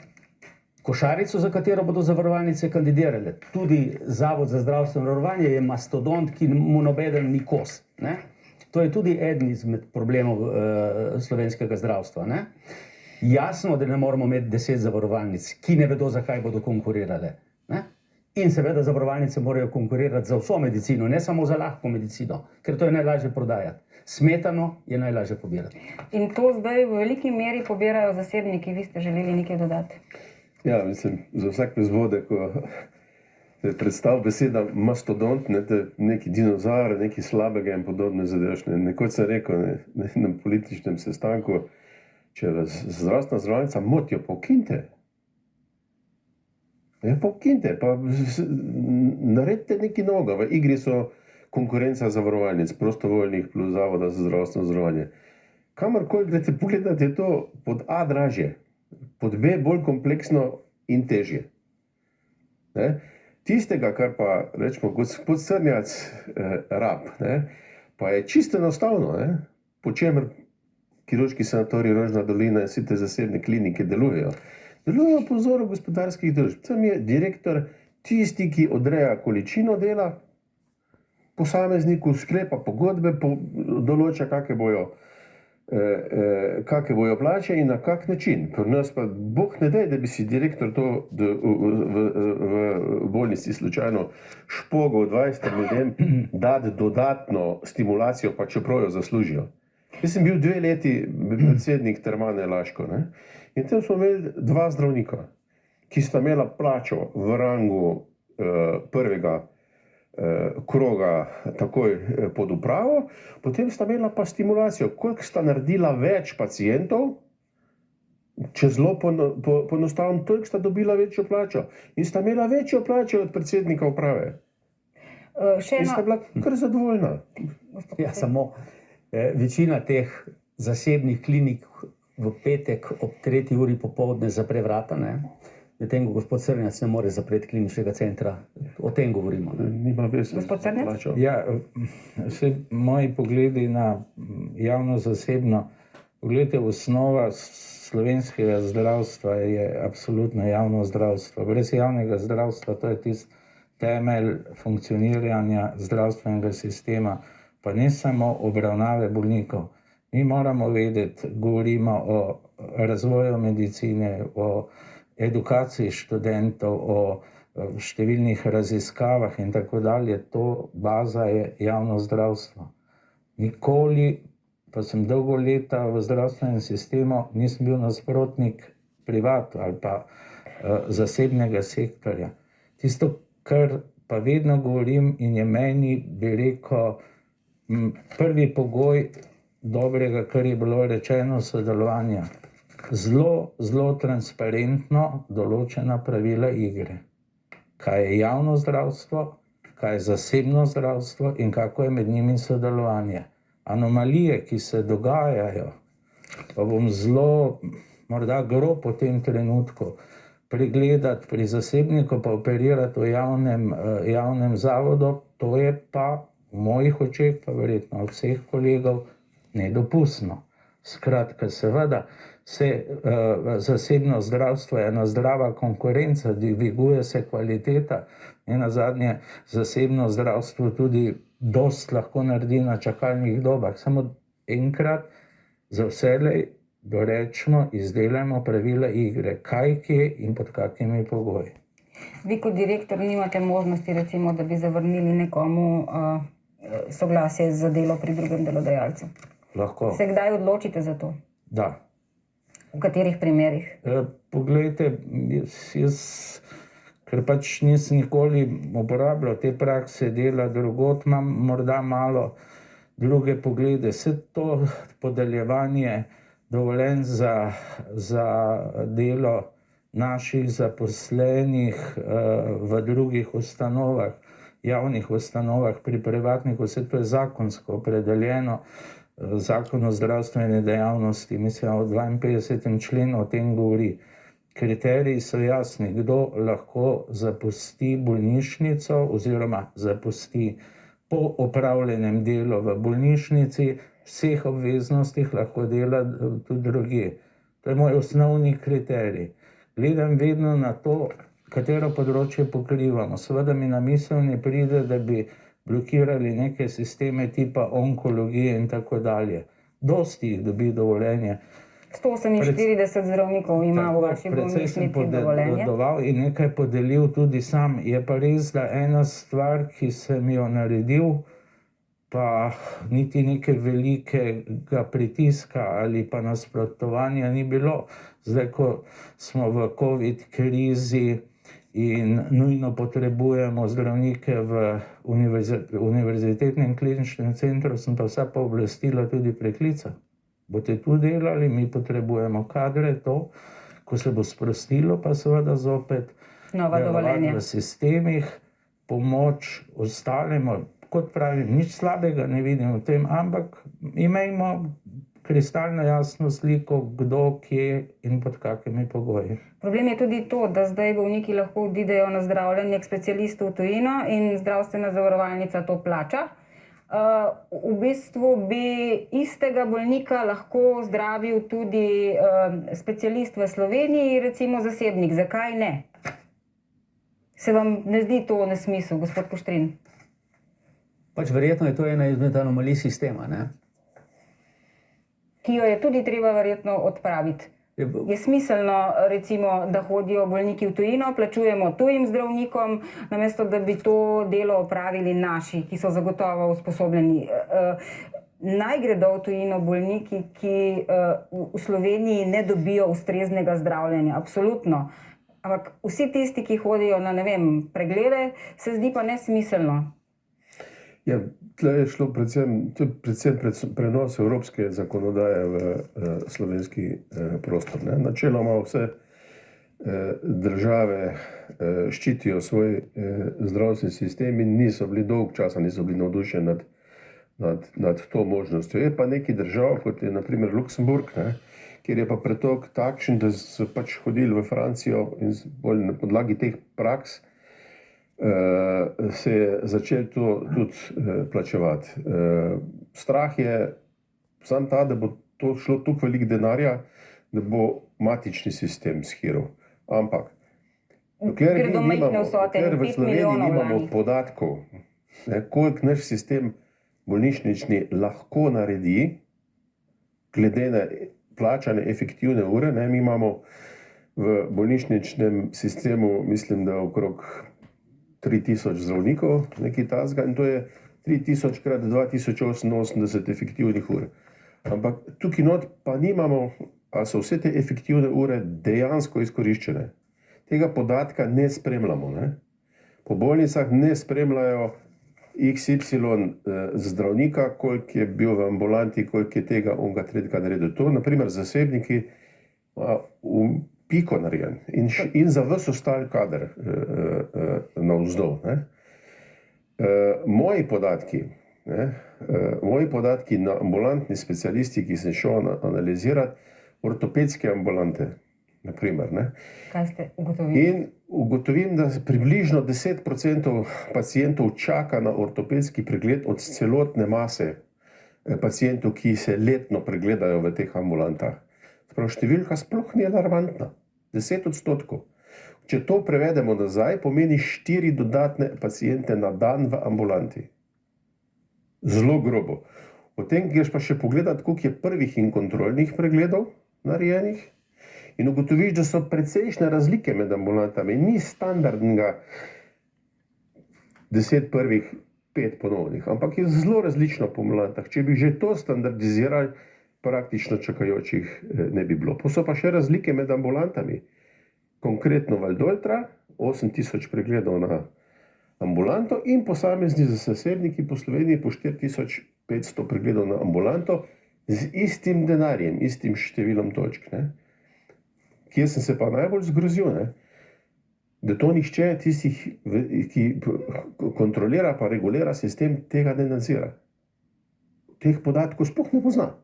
košarico, za katero bodo zavarovalnice kandidirale. Tudi Zavod za zdravstveno zavarovanje je mastodont, ki mu nobeden ni kos. Ne? To je tudi eden izmed problemov slovenskega zdravstva. Ne? Jasno, da ne moramo imeti 10 zavarovalnic, ki ne vedo, zakaj bodo konkurirale. Ne? In seveda zavarovalnice morajo konkurirati za vso medicino, ne samo za lahko medicino, ker to je najlažje prodajati. Smetano je najlažje pobirati. In to zdaj v veliki meri pobirajo zasebniki, vi ste želeli nekaj dodati? Ja, mislim, za vsak proizvode, ko se predstav beseda mastodont, neki dinozaur, neki slabega in podobne zadevšne. Nekoč sem rekel na političnem sestanku, če vas zdravstvena zavarovalnica motijo, pa ukinite. Pa ukinite, pa naredite nekaj novega. V igri so konkurenca zavarovalnic, prostovoljnih plus Zavoda za zdravstveno zavarovanje. Kamorkoli greste pogledati, je to pod A dražje, pod B bolj kompleksno in težje. Ne? Tistega, kar pa rečemo gospod Srnjac rab, ne? Pa je čisto enostavno, ne? Po čemer kirurški sanatorij Rožna dolina in vse te zasebne klinike delujejo. Delujejo po vzoru gospodarskih družb. Tam je direktor tisti, ki odreja količino dela, posamezniku sklepa pogodbe, določa, kakšne bojo plače in na kak način. Pri nas pa Bog ne daj, da bi si direktor to v bolnici slučajno špogal 20 ljudem dati dodatno stimulacijo, pa čeprav jo zaslužijo. Jaz sem bil 2 leti predsednik Termane Laško, ne? In tam smo imeli 2 zdravnika, ki sta imela plačo v rangu prvega kroga takoj pod upravo, potem sta imela pa stimulacijo, koliko sta naredila več pacientov, če zelo poenostavim, toliko sta dobila večjo plačo in sta imela večjo plačo od predsednika uprave. Še In sta bila kar zadovoljna. Ja, samo večina teh zasebnih klinik v petek ob 3. uri popoldne zapre vrata, medtem ko gospod Crnjac ne more zapreti kliničnega centra. O tem govorimo. Nima veze. Gospod Crnjac? plačo. Ja, vse moji pogledi na javno-zasebno. Poglejte, osnova slovenskega zdravstva je absolutno javno zdravstvo. Brez javnega zdravstva, to je tisti temelj funkcioniranja zdravstvenega sistema, pa ne samo obravnave bolnikov. Mi moramo vedeti, govorimo o razvoju medicine, o edukaciji študentov, o številnih raziskavah in tako dalje. To baza je javno zdravstvo. Nikoli, pa sem dolgo leta v zdravstvenem sistemu, nisem bil nasprotnik privat ali pa zasebnega sektorja. Tisto, kar pa vedno govorim in je meni, bi rekel, prvi pogoj dobrega, kar je bilo rečeno, sodelovanja. Zelo transparentno določena pravila igre. Kaj je javno zdravstvo, kaj je zasebno zdravstvo in kako je med njimi sodelovanje. Anomalije, ki se dogajajo, pa bom zelo morda grob v tem trenutku, pregledati pri zasebniku pa operirati v javnem zavodu, to je pa v mojih očeh, pa verjetno od vseh kolegov, nedopustno. Skratka, seveda se zasebno zdravstvo je ena zdrava konkurenca, dviguje se kvaliteta, nenazadnje zasebno zdravstvo tudi dosti lahko naredi na čakalnih dobah. Samo enkrat za vselej dorečemo, izdelajmo pravila igre, kaj, kje in pod kakimi pogoji. Vi kot direktor nimate možnosti, recimo, da bi zavrnili nekomu soglasje za delo pri drugem delodajalcu. Lahko. Se kdaj odločite za to? Da. V katerih primerih? Poglejte, jaz ker pač nisem nikoli uporabljal te prakse dela drugod, imam morda malo druge poglede. Vse to podeljevanje dovoljenj za delo naših zaposlenih v drugih ustanovah, javnih ustanovah, pri privatniku, vse to je zakonsko opredeljeno. Zakon o zdravstveni dejavnosti, mislim, o 52. členu o tem govori. Kriteriji so jasni, kdo lahko zapusti bolnišnico oziroma zapusti po opravljenem delu v bolnišnici, vseh obveznostih lahko dela tudi drugje. To je moj osnovni kriterij. Gledam vedno na to, katero področje pokrivamo. Seveda mi na misel ne pride, da bi blokirali neke sisteme tipa onkologije in tako dalje. Dosti jih dobi dovoljenje. 148 zdravnikov ima v vaši bolnišnici dovoljenje. Precej sem in nekaj podelil tudi sam. Je pa res, da ena stvar, ki sem jo naredil, pa niti neke velikega pritiska ali pa nasprotovanja ni bilo. Zdaj, ko smo v COVID krizi in nujno potrebujemo zdravnike v Univerzitetnem kliničnem centru, sem pa vsa pooblastila tudi preklical. Boste tu delali, mi potrebujemo kadre, to, ko se bo sprostilo, pa seveda zopet nova dovoljenja v sistemih, pomoč ostalemu. Kot pravim, nič slabega ne vidim v tem, ampak imejmo kristalno jasno sliko, kdo, kje in pod kakimi pogoji. Problem je tudi to, da zdaj bolniki lahko odidejo na zdravljenje k specialistu v tujino in zdravstvena zavarovalnica to plača. V bistvu bi istega bolnika lahko zdravil tudi specialist v Sloveniji, recimo zasebnik. Zakaj ne? Se vam ne zdi to nesmisel, gospod Kuštrin? Pač verjetno je to ena izmed anomalij sistema, ne? Ki jo je tudi treba verjetno odpraviti. Je smiselno, recimo, da hodijo bolniki v tujino, plačujemo tujim zdravnikom, namesto da bi to delo opravili naši, ki so zagotovo usposobljeni. Naj gredo v tujino bolniki, ki v Sloveniji ne dobijo ustreznega zdravljenja, absolutno. Ampak vsi tisti, ki hodijo na, ne vem, preglede, se zdi pa nesmiselno. Ja, tle je šlo predvsem prenos evropske zakonodaje v slovenski prostor. Ne. Načeloma vse države ščitijo svoj zdravstveni sistem in niso bili dolg časa navdušeni nad to možnostjo. Je pa nekaj držav, kot je naprimer Luksemburg, ne, kjer je pa pretok takšen, da so pač hodili v Francijo in bolj na podlagi teh praks se je začelo to tudi plačevati. Strah je sam ta, da bo to šlo toliko veliko denarja, da bo matični sistem shiral. Ampak dokler v Sloveniji nimamo podatkov, koliko naš sistem bolnišnični lahko naredi, glede na plačane efektivne ure, ne, mi imamo v bolnišničnem sistemu, mislim, da okrog 3000 zdravnikov, nekaj tasga, in to je 3000 krat 2088 efektivnih ur. Ampak tukaj not pa nimamo, a so vse te efektivne ure dejansko izkoriščene. Tega podatka ne spremljamo. Ne? Po bolnicah ne spremljajo XY zdravnika, koliko je bil v ambulanti, koliko je tega onega tretjega naredil. To, naprimer, zasebniki v piko narejen in za ves ostal kader navzdol. Moji podatki na ambulantni specialisti, ki sem šel analizirati, ortopedske ambulante, naprimer. Ne? Kaj ste ugotovili? In ugotovim, da približno 10% pacientov čaka na ortopedski pregled od celotne mase pacientov, ki se letno pregledajo v teh ambulantah. Sprav, številka sploh ni alarmantna. 10%. Če to prevedemo nazaj, pomeni 4 dodatne paciente na dan v ambulanti. Zelo grobo. Potem greš pa še pogledati, koliko je prvih in kontrolnih pregledov narejenih in ugotoviš, da so precejšnje razlike med ambulantami. Ni standardnega 10 prvih, 5 ponovnih, ampak je zelo različno po ambulantah. Če bi že to standardizirali, praktično čakajočih ne bi bilo. Pa so pa še razlike med ambulantami. Konkretno Valdoltra, 8000 pregledov na ambulanto in posamezni zasebniki po Sloveniji po 4500 pregledov na ambulanto z istim denarjem, istim številom točk. Ne? Kjer sem se pa najbolj zgrozil, ne? Da to nihče tistih, ki kontrolira pa regulira sistem, tega ne nadzira. Teh podatkov sploh ne pozna.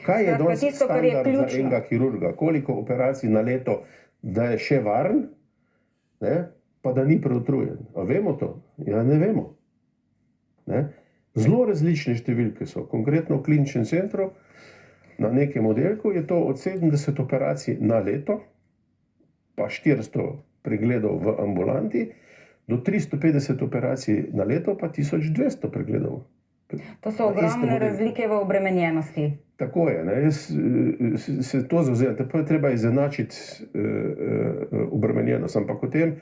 Kaj je danes standard za enega kirurga? Koliko operacij na leto, da je še varen, ne? Pa da ni preutrujen? A vemo to? Ja, ne vemo. Ne? Zelo različne številke so. Konkretno v kliničnem centru na nekem oddelku je to od 70 operacij na leto, pa 400 pregledov v ambulanti, do 350 operacij na leto, pa 1200 pregledov. To so ogromne razlike v obremenjenosti. Tako je. Ne? Jaz se to zavzemam. Treba izenačiti obremenjenost. Ampak o tem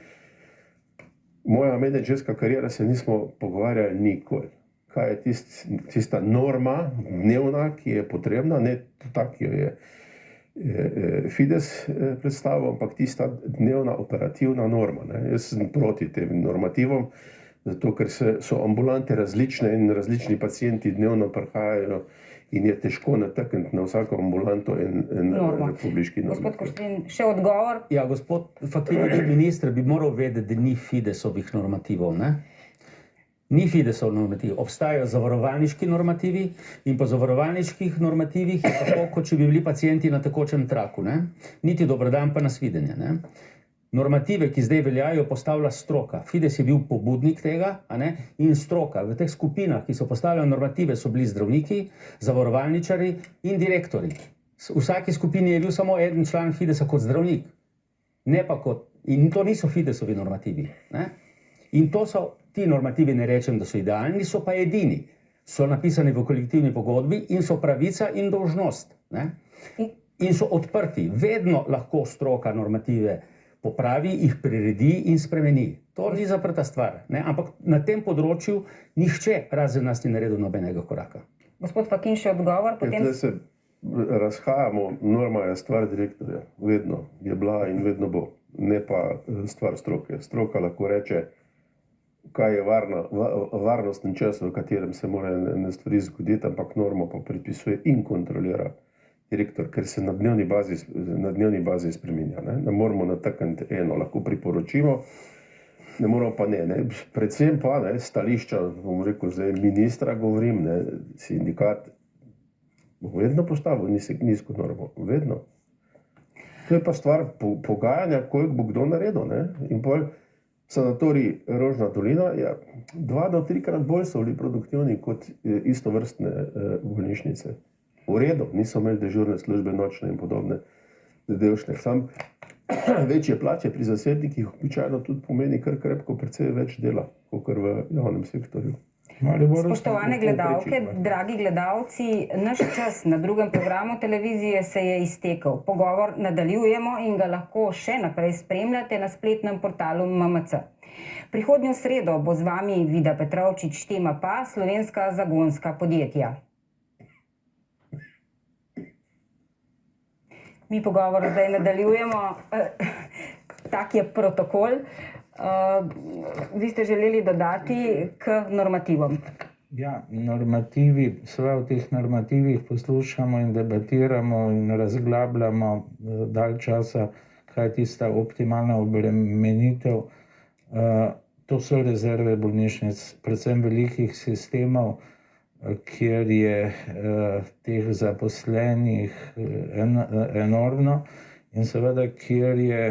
moja menedžerska kariera se nismo pogovarjali nikoli. Kaj je tista norma dnevna, ki je potrebna, ne tak, ki jo je Fides predstavil, ampak tista dnevna operativna norma. Ne. Jaz sem proti tem normativom, zato ker so ambulante različne in različni pacienti dnevno prihajajo in je težko natakniti na vsako ambulanto en republiški normativ. Gospod Koštlin, še odgovor? Ja, gospod Fakin, minister bi moral vedeti, da ni Fidesovih normativov, ne? Ni Fidesov normativ. Obstajajo zavarovalniški normativi in po zavarovalniških normativih je tako, kot če bi bili pacienti na tekočem traku, ne? Niti dobrodan pa nasvidenje, ne? Normative, ki zdaj veljajo, postavlja stroka. Fides je bil pobudnik tega, a ne? In stroka. V teh skupinah, ki so postavljali normative, so bili zdravniki, zavarovalničari in direktori. V vsaki skupini je bil samo eden član Fidesa kot zdravnik. Ne pa kot... In to niso Fidesovi normativi, ne? In to so ti normativi, ne rečem, da so idealni, so pa edini. So napisani v kolektivni pogodbi in so pravica in dolžnost, ne? In so odprti. Vedno lahko stroka normative popravi, jih priredi in spremeni. To ni zaprta stvar, ne? Ampak na tem področju nihče razen nas ni naredil nobenega koraka. Gospod Fakin, še odgovor? Zdaj se razhajamo, norma je stvar direktorja. Vedno je bila in vedno bo. Ne pa stvar stroke. Stroka lahko reče, kaj je varnosten čas, v katerem se morajo ene stvari zgoditi, ampak normo pa predpisuje in kontrolira direktor, ker se na dnevni bazi spreminja. Ne moramo natakniti eno, lahko priporočimo, ne moramo pa ne. Predvsem pa stališča, bom rekel, zdaj ministra govorim, sindikat bo vedno postavil nizko normo, vedno. To je pa stvar pogajanja, koliko bo kdo naredil. In pol sanatorij Rožna dolina, 2 do 3-krat bolj so bili produktivni kot istovrstne bolnišnice. V redu, niso imeli dežurne službe, nočne in podobne zadevšne. Sam večje plače pri zasebnikih običajno tudi pomeni kar krepko precej več dela, kot v javnem sektorju. Spoštovane gledalke, dragi gledalci, naš čas na drugem programu televizije se je iztekel. Pogovor nadaljujemo in ga lahko še naprej spremljate na spletnem portalu MMC. Prihodnjo sredo bo z vami Vida Petrovčič, tema pa Slovenska zagonska podjetja. Mi pogovor zdaj nadaljujemo. Tak je protokol. Vi ste želeli dodati k normativom. Ja, normativi, sve o teh normativih poslušamo in debatiramo in razglabljamo dalj časa, kaj je tista optimalna obremenitev. To so rezerve bolnišnic, predvsem velikih sistemov, kjer je teh zaposlenih enormno in seveda, kjer je,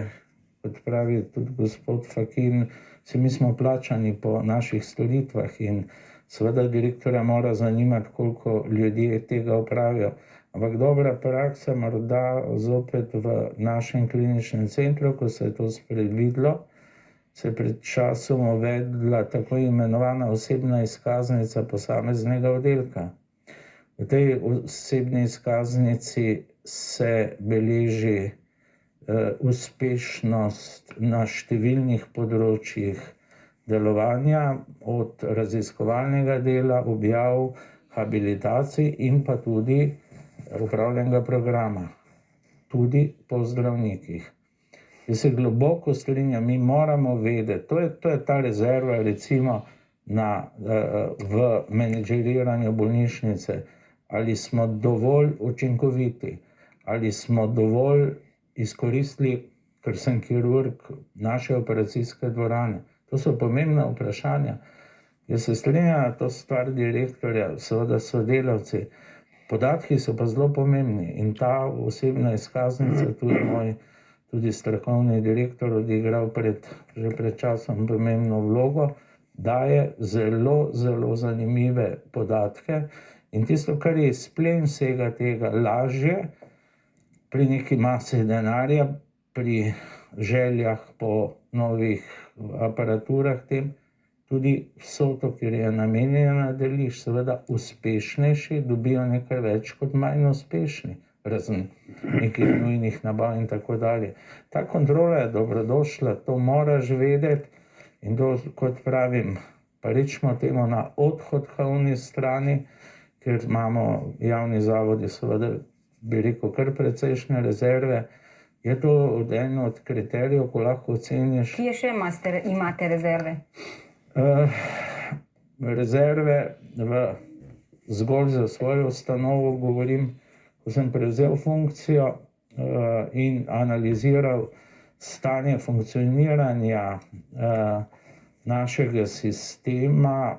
kot pravi tudi gospod Fakin, mi smo plačani po naših storitvah in seveda direktorja mora zanimati, koliko ljudje tega opravijo. Ampak dobra praksa morda zopet v našem kliničnem centru, ko se je to sprevidlo, se je pred časom uvedla tako imenovana osebna izkaznica posameznega oddelka. V tej osebni izkaznici se beleži uspešnost na številnih področjih delovanja, od raziskovalnega dela, objav, habilitacij in pa tudi upravljenega programa, tudi po zdravnikih. Jaz se globoko strinjam, mi moramo vedeti, to je ta rezerva recimo v menedžeriranju bolnišnice, ali smo dovolj učinkoviti, ali smo dovolj izkoristili, ker sem kirurg, naše operacijske dvorane. To so pomembna vprašanja. Jaz se strinjam, to stvar direktorja, seveda sodelavci. Podatki so pa zelo pomembni in ta osebna izkaznica, tudi strokovni direktor odigral že pred časom pomembno vlogo, daje zelo, zelo zanimive podatke in tisto, kar je izplen vsega tega, lažje pri neki masi denarja, pri željah po novih aparaturah, tudi vsoto, kjer je namenjena, deliš, seveda uspešnejši dobijo nekaj več kot manj uspešni, razen nekih nujnih nabav in tako dalje. Ta kontrola je dobrodošla, to moraš vedeti in to, kot pravim, pa rečemo temu na odhodkovni strani, ker imamo javni zavodi, seveda bi rekel, kar precejšnje rezerve. Je to eden od kriterijev, ko lahko oceniš. Kje še imate rezerve? Rezerve zgolj za svojo ustanovo govorim, ko sem prevzel funkcijo in analiziral stanje funkcioniranja našega sistema,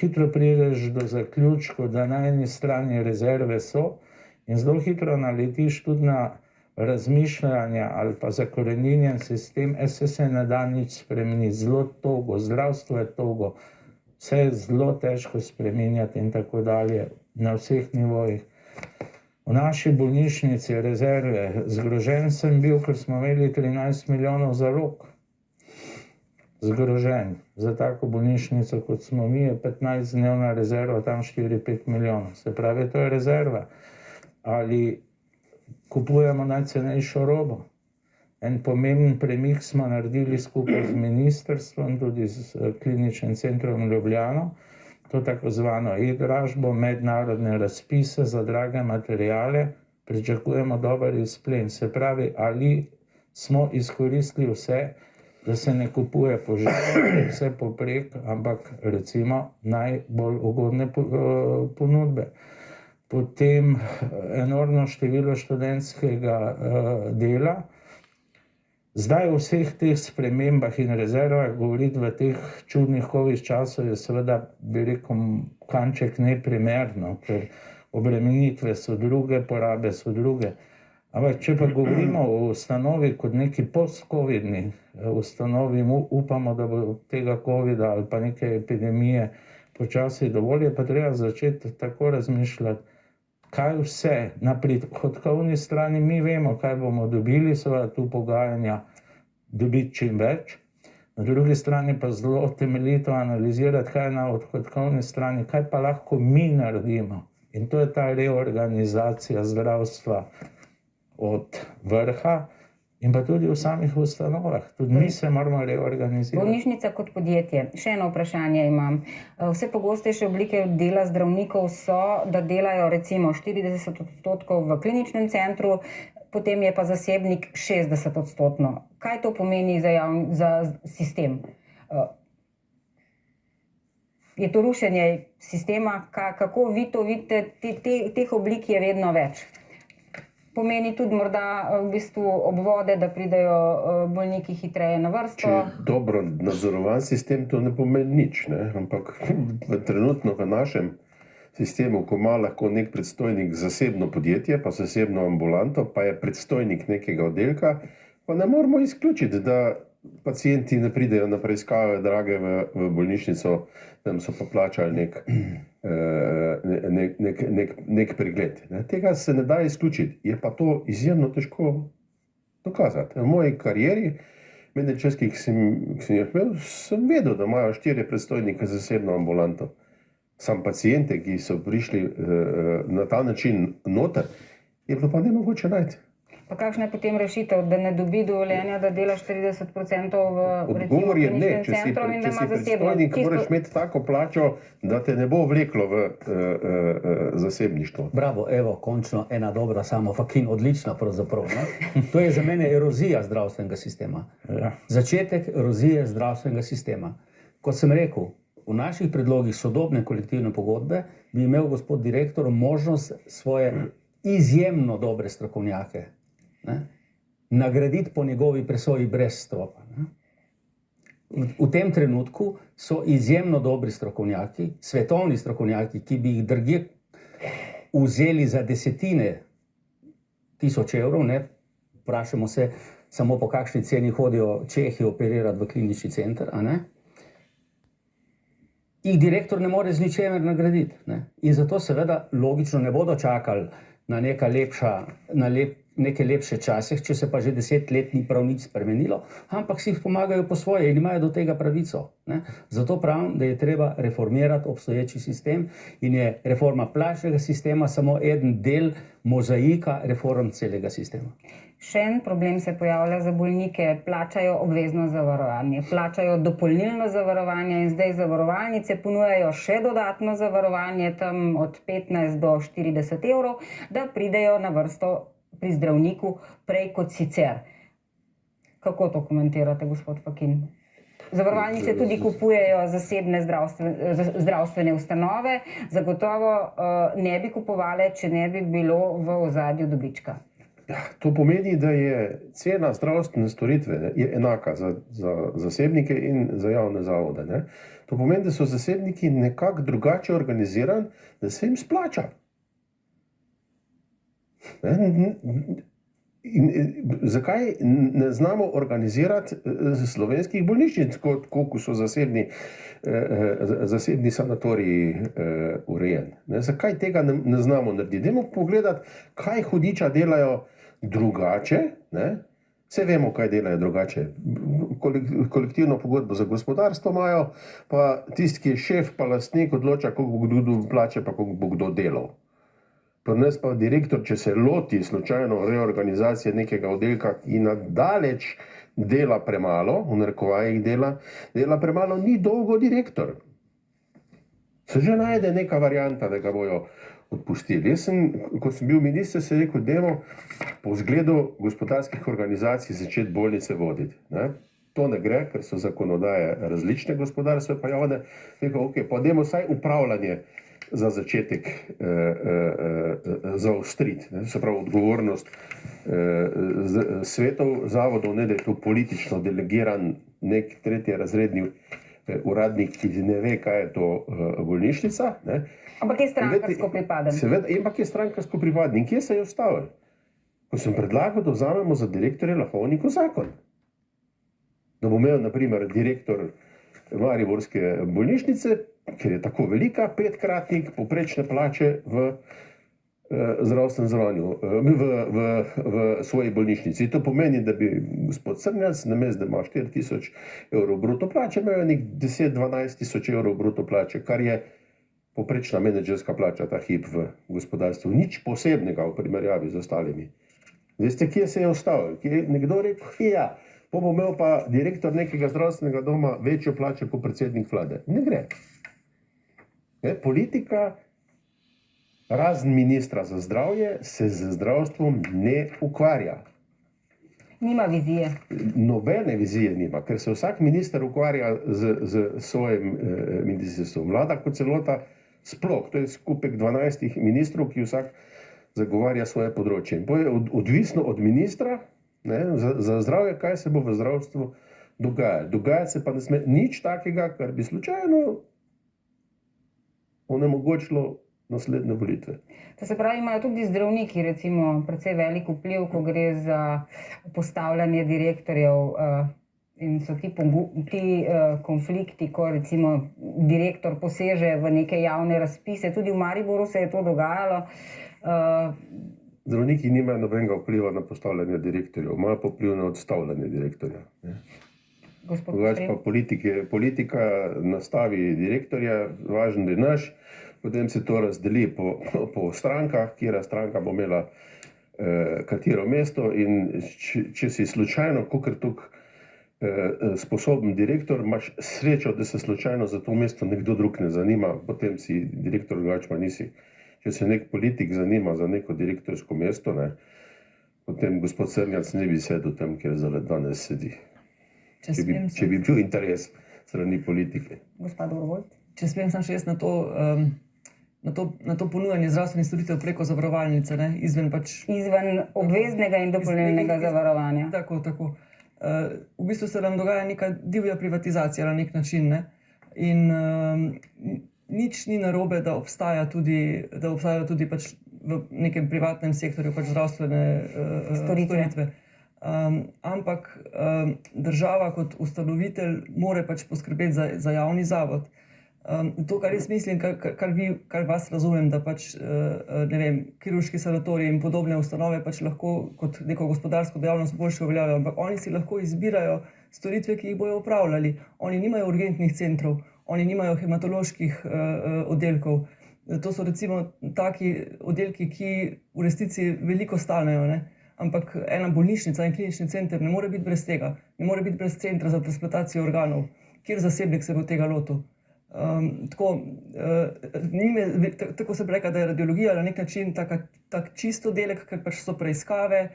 hitro prideš do zaključka, da na eni strani rezerve so in zelo hitro naletiš tudi na razmišljanja ali pa zakoreninjen sistem, se ne da nič spremeniti, zelo togo, zdravstvo je togo, vse je zelo težko spremenjati in tako dalje na vseh nivojih. V naši bolnišnici rezerve, zgrožen sem bil, ker smo imeli 13 milijonov zalog. Zgrožen. Za tako bolnišnico, kot smo mi, je 15-dnevna rezerva, tam 4-5 milijonov. Se pravi, to je rezerva. Ali kupujemo najcenejšo robo. En pomemben premik smo naredili skupaj z ministrstvom, tudi z kliničnim centrom Ljubljano, to tako zvano e-dražbo, mednarodne razpise za drage materijale, pričakujemo dober izplen. Se pravi, ali smo izkoristili vse da se ne kupuje po želji, vse poprek, ampak recimo najbolj ugodne ponudbe. Potem enormno število študentskega dela. Zdaj v vseh teh spremembah in rezervah govoriti v teh čudnih covid časov je seveda, bi rekel, kanček neprimerno, ker obremenitve so druge, porabe so druge. Ampak če pa govorimo o ustanovi kot neki post-covidni ustanovi, upamo, da bo tega covida ali pa neke epidemije počasi dovolj, je pa treba začeti tako razmišljati, kaj vse na prihodkovni strani mi vemo, kaj bomo dobili, seveda tu pogajanja dobiti čim več. Na drugi strani pa zelo temeljito analizirati, kaj je na odhodkovni strani, kaj pa lahko mi naredimo. In to je ta reorganizacija zdravstva od vrha in pa tudi v samih ustanovah. Tudi mi se moramo reorganizirati. Bolnišnica kot podjetje. Še eno vprašanje imam. Vse pogostejše oblike dela zdravnikov so, da delajo recimo 40% v kliničnem centru, potem je pa zasebnik 60%. Kaj to pomeni za sistem? Je to rušenje sistema? Kako vi to vidite? Teh oblik je vedno več. Pomeni tudi morda v bistvu obvode, da pridejo bolniki hitreje na vrsto. Če je dobro nadzorovan sistem, to ne pomeni nič, ne? Ampak trenutno v našem sistemu, ko ima lahko nek predstojnik zasebno podjetje, pa zasebno ambulanto, pa je predstojnik nekega oddelka, pa ne moramo izključiti, da pacienti ne pridejo na preiskave drage v bolnišnico, tam so pa plačali nek pregled. Ne? Tega se ne da izključiti, je pa to izjemno težko dokazati. V moji karieri, menedžerski, ki sem jih imel, sem vedel, da imajo 4 predstojnike zasebno ambulanto. Sam pacijente, ki so prišli na ta način noter, je bilo pa nemogoče najti. Pa kakšna je potem rešitev, da ne dobi dovoljenja, da dela 40% v Odgovor je ne, če si zasebno? predstojnik, moraš imeti tako plačo, da te ne bo vleklo v zasebništvo. Bravo, evo, končno ena dobra samo Fakin, odlična pravzaprav. Ne? To je za mene erozija zdravstvenega sistema. Začetek erozije zdravstvenega sistema. Kot sem rekel, v naših predlogih sodobne kolektivne pogodbe bi imel gospod direktor možnost svoje izjemno dobre strokovnjake nagraditi po njegovi presoji brez stropa. Ne? V tem trenutku so izjemno dobri strokovnjaki, svetovni strokovnjaki, ki bi jih drugje vzeli za desetine tisoč evrov, ne? Vprašamo se samo po kakšni ceni hodijo Čehi operirati v klinični center, a ne? Jih direktor ne more z ničemer nagraditi. Ne? In zato seveda logično ne bodo čakali na neke lepše čase, če se pa že 10 let ni prav nič spremenilo, ampak si pomagajo po svoje in imajo do tega pravico. Ne? Zato pravim, da je treba reformirati obstoječi sistem in je reforma plačnega sistema samo eden del mozaika reform celega sistema. Še en problem se pojavlja za bolnike, plačajo obvezno zavarovanje, plačajo dopolnilno zavarovanje in zdaj zavarovalnice ponujajo še dodatno zavarovanje, tam od 15 do 40 evrov, da pridejo na vrsto pri zdravniku prej kot sicer. Kako to komentirate, gospod Fakin? Zavarovalnice tudi kupujejo zasebne zdravstvene ustanove, zagotovo ne bi kupovale, če ne bi bilo v ozadju dobička. To pomeni, da je cena zdravstvene storitve je enaka za zasebnike in za javne zavode. Ne? To pomeni, da so zasebniki nekako drugače organizirani, da se jim splača. Zakaj ne znamo organizirati slovenskih bolnišnic, kot so zasebni sanatoriji urejeni? Zakaj tega ne znamo narediti? Dajmo pogledati, kaj hudiča delajo drugače. Vse vemo, kaj delajo drugače. Kolektivno pogodbo za gospodarstvo imajo, pa tisti, ki je šef, pa lastnik odloča, koliko bo kdo plače, pa koliko bo kdo delal. Pri nas pa direktor, če se loti slučajno reorganizacije nekega oddelka, ki nadaleč dela premalo, v narekovajih dela premalo, ni dolgo direktor. Se že najde neka varianta, da ga bojo odpustili. Ko sem bil minister, sem rekel, dajmo po zgledu gospodarskih organizacij začeti bolnice voditi. Ne? to ne gre, ker so zakonodaje različne, gospodarstvo pa javne. Rekel, ok, pa dajmo vsaj upravljanje za začetek zaostriti. Se pravi, odgovornost svetov zavodov, ne da je to politično delegiran nek tretjerazredni uradnik, ki ne ve, kaj je to bolnišnica. Ne. Ampak je strankarsko pripaden. Seveda, ampak je strankarsko pripaden. In kje se je ustavil? Ko sem predlagal, da vzamemo za direktorja Lahovniku zakon. Da bo imel, na primer, direktor mariborske bolnišnice, ker je tako velika, 5-kratnik povprečne plače v zdravstvenem zavarovanju, v svoji bolnišnici. To pomeni, da bi gospod Crnjac, namesto da ima 4.000 evrov bruto plače, imel nek 10-12.000 evrov bruto plače, kar je povprečna menedžerska plača ta hip v gospodarstvu. Nič posebnega v primerjavi z ostalimi. Veste, kje se je ustavil? Kje je nekdo rekel, ja, bo imel pa direktor nekega zdravstvenega doma večjo plačo kot predsednik vlade. Ne gre. Politika, razen ministra za zdravje, se z zdravstvom ne ukvarja. Nima vizije. Nobene vizije nima, ker se vsak minister ukvarja z svojim ministrstvom. Vlada kot celota sploh, to je skupek 12 ministrov, ki vsak zagovarja svoje področje. In to je odvisno od ministra, ne, za zdravje, kaj se bo v zdravstvu dogajalo. Dogajati se pa ne sme nič takega, kar bi slučajno onemogočilo naslednje volitve. To se pravi, imajo tudi zdravniki recimo precej velik vpliv, ko gre za postavljanje direktorjev in so ti konflikti, ko recimo direktor poseže v neke javne razpise. Tudi v Mariboru se je to dogajalo. Zdravniki nimajo nobenega vpliva na postavljanje direktorjev, imajo pa vpliv na odstavljanje direktorja. Drugače pa politika nastavi direktorja, važen je naš, potem se to razdeli po strankah, kjera stranka bo imela katero mesto, in če si slučajno, kakor tukaj sposoben direktor, imaš srečo, da se slučajno za to mesto nekdo drug ne zanima, potem si direktor, drugače pa nisi. Če se nek politik zanima za neko direktorsko mesto, ne, potem gospod Crnjac ne bi sedel tam, kjer danes sedi. Če bi bil interes strani politike. Gospod Urvold. Če smem samo še jaz na to ponujanje zdravstvenih storitev preko zavarovalnice, ne, izven obveznega in dopolnilnega zavarovanja. Tako. V bistvu se nam dogaja neka divja privatizacija na nek način, ne, in nič ni narobe, da obstajajo tudi pač v nekem privatnem sektorju pač zdravstvene storitve. Ampak država kot ustanovitelj mora pač poskrbeti za javni zavod. To, kar jaz mislim, kar vas razumem, da pač, ne vem, kirurški sanatoriji in podobne ustanove pač lahko kot neko gospodarsko dejavnost boljše uveljavljajo, ampak oni si lahko izbirajo storitve, ki jih bojo upravljali. Oni nimajo urgentnih centrov, oni nimajo hematoloških oddelkov. To so recimo taki oddelki, ki v resnici veliko stanejo, ne? Ampak ena bolnišnica in klinični center ne more biti brez tega. Ne more biti brez centra za transplantacijo organov. Kjer zasebnik se bo tega lotil? Tako se bi rekla, da je radiologija na nek način tak čisto delek, ker pač so preiskave,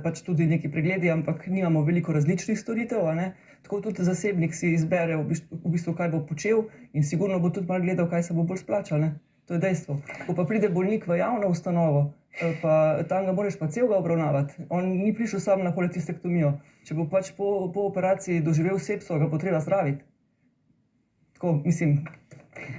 pač tudi neki pregledi, ampak nimamo veliko različnih storitev, a ne? Tako tudi zasebnik si izbere v bistvu, kaj bo počel, in sigurno bo tudi malo gledal, kaj se bo bolj splačal, ne? To je dejstvo. Ko pa pride bolnik v javno ustanovo, pa tam ga moraš pa celega obravnavati. On ni prišel sam na holecystektomijo. Če bo pač po operaciji doživel sepso, ga bo treba zdraviti. Tako, mislim.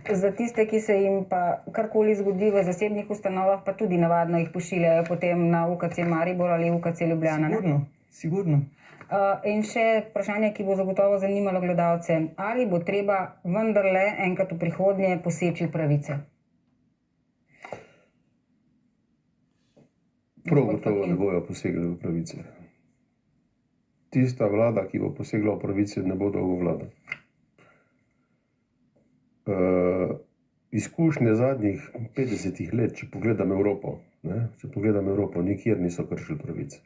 Za tiste, ki se jim pa karkoli zgodi v zasebnih ustanovah, pa tudi navadno jih pošiljajo potem na UKC Maribor ali UKC Ljubljana. Sigurno. In še vprašanje, ki bo zagotovo zanimalo gledalce. Ali bo treba vendarle enkrat v prihodnje poseči pravice? Prav gotovo ne bojo posegli v pravice. Tista vlada, ki bo posegla v pravice, ne bo dolgo vlada. Izkušnje zadnjih 50 let, če pogledam Evropo, nikjer niso kršili pravice.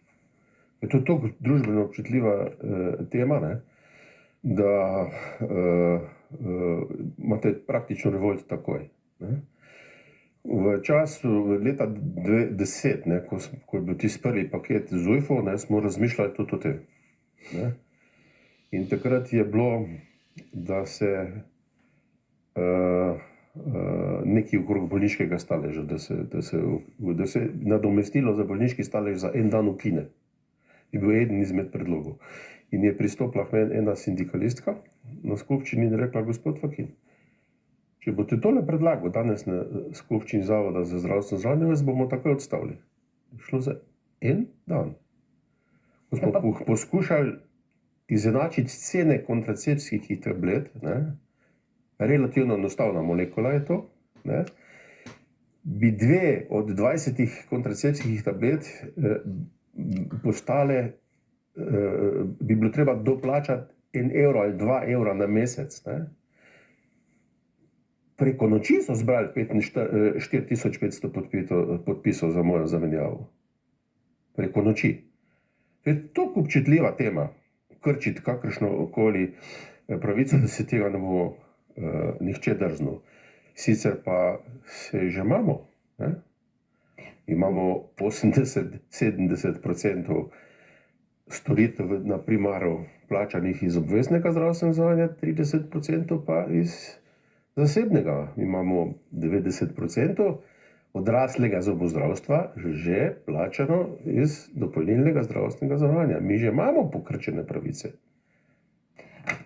Je to tako družbeno občutljiva tema, ne, da imate praktično revolt takoj. Ne. V času leta 2010, ko je bil tisti prvi paket ZUJF-ov, smo razmišljali tudi o tem. Ne. In takrat je bilo, da se nekaj okrog bolniškega staleža, da se nadomestilo za bolniški stalež za en dan ukine. Je bil eden izmed predlogov. In je pristopila k meni ena sindikalistka na skupščini in rekla: gospod Fakin, če boste tole predlagal danes na skupščini Zavoda za zdravstveno zavarovanje, vas bomo takoj odstavili. Šlo za en dan. Ko smo poskušali izenačiti cene kontracepcijskih tablet, ne, relativno enostavna molekula je to, ne, bi 2 od 20 kontracepcijskih tablet postale, bi bilo treba doplačati 1 evro ali 2 evra na mesec. Ne. Preko noči so zbrali 4500 podpisov za mojo zamenjavo. Preko noči. To je toliko občutljiva tema, krčiti kakršno koli pravico, da se tega ne bo nihče drznil. Sicer pa se že imamo. Ne? Imamo 80-70% storitev na primaru plačanih iz obveznega zdravstvenega zavarovanja, 30% pa iz zasebnega. Imamo 90% odraslega zobozdravstva že plačano iz dopolnilnega zdravstvenega zavarovanja. Mi že imamo pokrčene pravice.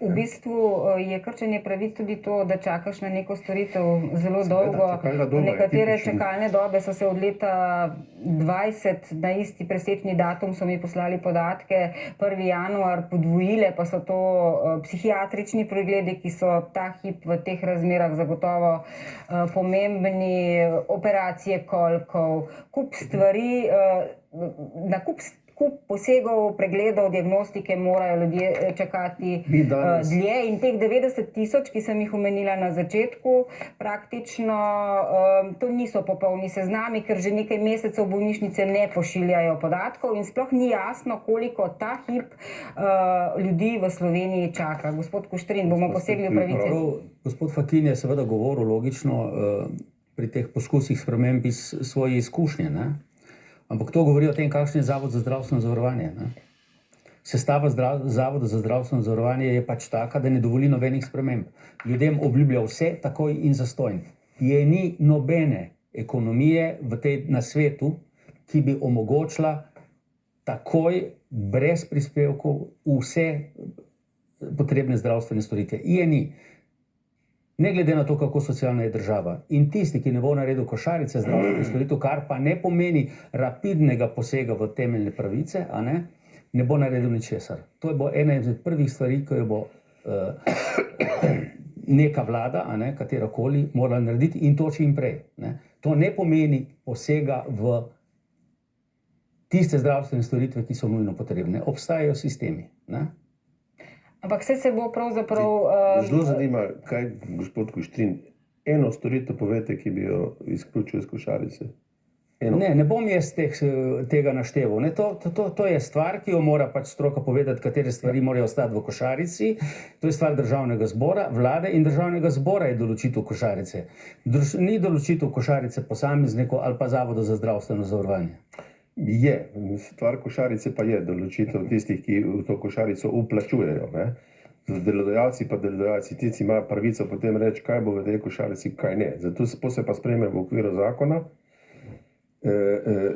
V bistvu je krčenje pravic tudi to, da čakaš na neko storitev zelo dolgo. Nekatere čakalne dobe so se od leta 20 na isti presečni datum, so mi poslali podatke, 1. januar podvojile, pa so to psihiatrični pregledi, ki so ta hip v teh razmerah zagotovo pomembni, operacije kolkov, kup stvari, na kup posegov, pregledov, diagnostike morajo ljudje čakati dlje in teh 90 000, ki sem jih omenila na začetku, praktično to niso popolni seznami, ker že nekaj mesecev bolnišnice ne pošiljajo podatkov in sploh ni jasno, koliko ta hip ljudi v Sloveniji čaka. Gospod Kuštrin, bomo posegli v pravice. Gospod Fakin je seveda govoril logično pri teh poskusih sprememb iz svoje izkušnje, ne? Ampak to govori o tem, kakšen je Zavod za zdravstveno zavarovanje. Ne? Sestava Zavoda za zdravstveno zavarovanje je pač taka, da ne dovoli nobenih sprememb. Ljudem obljublja vse takoj in zastonj. Je ni nobene ekonomije na svetu, ki bi omogočila takoj, brez prispevkov, vse potrebne zdravstvene storitve. Je ni. Ne glede na to, kako socialna je država. In tisti, ki ne bo naredil košarice zdravstvenih storitev, kar pa ne pomeni rapidnega posega v temeljne pravice, ne bo naredil ničesar. To je bo ena izmed prvih stvari, ki jo bo neka vlada, katerakoli, morala narediti in to čim prej. Ne. To ne pomeni posega v tiste zdravstvene storitve, ki so nujno potrebne. Obstajajo sistemi. Ne. Ampak vse se bo pravzaprav... Zelo zanima, kaj gospod Kuštrin, eno storitev povete, ki bi jo izključil iz košarice. Ne bom jaz tega našteval. Ne, to je stvar, ki jo mora pač stroka povedati, katere stvari morajo ostati v košarici. To je stvar Državnega zbora, vlade in Državnega zbora je določitev košarice. Ni določitev košarice posameznikov ali pa Zavoda za zdravstveno zavarovanje. Je, stvar košarice pa je določitev tistih, ki v to košarico vplačujejo. Delodajalci pa delodajalci, tisti imajo pravico potem reči, kaj bo v tej košarici, kaj ne. Zato se pa sprejme v okviru zakona,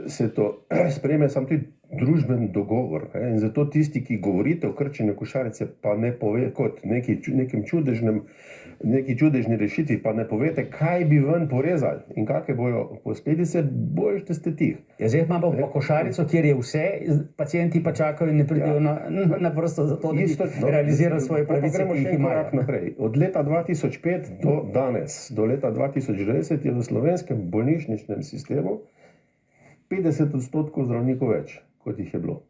se to sprejme sam tudi družben dogovor. In zato tisti, ki govorite o krčenju košarice, pa ne pove kot neki čudežni rešitvi, pa ne povete, kaj bi ven porezali in kakve bojo posledice, boljšte ste tih. Ja, zdaj imamo pa košarico, kjer je vse, pacienti pa čakajo in ne pridejo na vrsto za to, da bi realizirali svoje pravice, ki jih imajo. Od leta 2005 do danes, do leta 2020 je v slovenskem bolnišničnem sistemu 50% zdravnikov več, kot jih je bilo.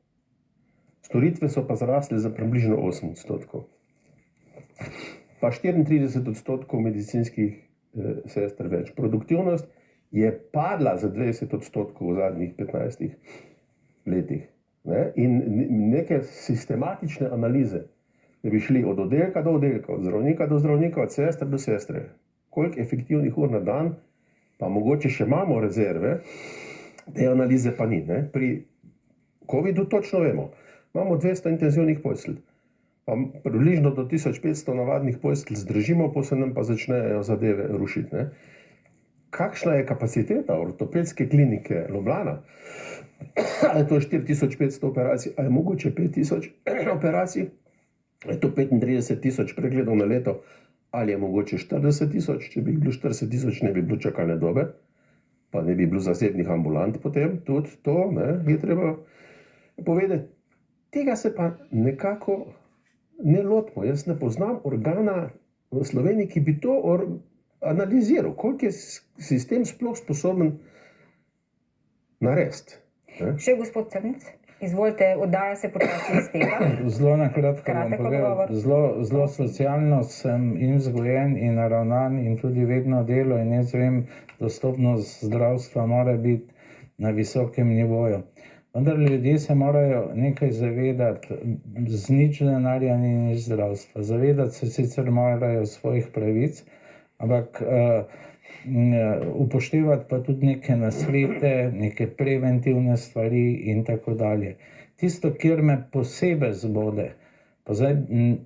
Storitve so pa zrasle za približno 8%. Pa 34% medicinskih sester več. Produktivnost je padla za 20% v zadnjih 15 letih. In neke sistematične analize, da bi šli od oddelka do oddelka, od zdravnika do zdravnika, od sestre do sestre, koliko efektivnih ur na dan, pa mogoče še imamo rezerve, te analize pa ni. Pri COVID-u točno vemo, imamo 200 intenzivnih postelj. pa približno do 1500 navadnih postelj zdržimo, pa se nam pa začnejo zadeve rušiti. Ne? Kakšna je kapaciteta ortopedske klinike Ljubljana? Ali je to 4500 operacij, ali je mogoče 5000 operacij, ali je to 35 tisoč pregledov na leto, ali je mogoče 40 tisoč, če bi jih bilo 40 tisoč, ne bi bilo čakalne dobe, pa ne bi bilo zasebnih ambulant potem, tudi to je treba povedati. Tega se pa nekako ne lotimo. Jaz ne poznam organa v Sloveniji, ki bi to analiziral, koliko je sistem sploh sposoben narediti. Še gospod Crnc, izvolite, oddaja se počasi izteka. Zelo na kratko bom Kratek povedal. odgovor. Zelo socialno sem in vzgojen in naravnan in tudi vedno delo in jaz vem, dostopnost zdravstva mora biti na visokem nivoju. Vendar ljudje se morajo nekaj zavedati, z nič denarja ni nič zdravstva. Zavedati se sicer morajo svojih pravic, ampak upoštevati pa tudi neke nasvete, neke preventivne stvari in tako dalje. Tisto, kjer me posebej zbode, pa zdaj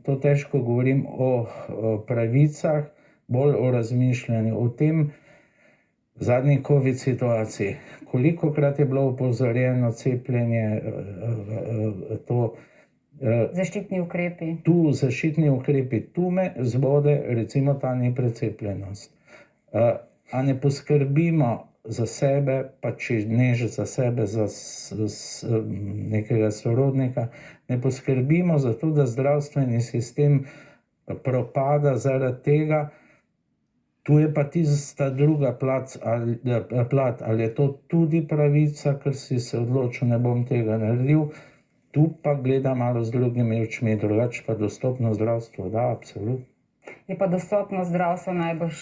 to težko govorim o pravicah, bolj o razmišljanju, o tem zadnji COVID situaciji. Kolikokrat je bilo upozorjeno cepljenje, Zaščitni ukrepi. zaščitni ukrepi, tu me zbode recimo ta neprecepljenost. A ne poskrbimo za sebe, pa če ne že za sebe, za nekega sorodnika, ne poskrbimo za to, da zdravstveni sistem propada zaradi tega. Tu je pa tista druga plat, ali je to tudi pravica, ker si se odločil, ne bom tega naredil. Tu pa gleda malo z drugimi očmi, drugače pa dostopno zdravstvo, da, absolutno. Je pa dostopnost zdravstva najbrž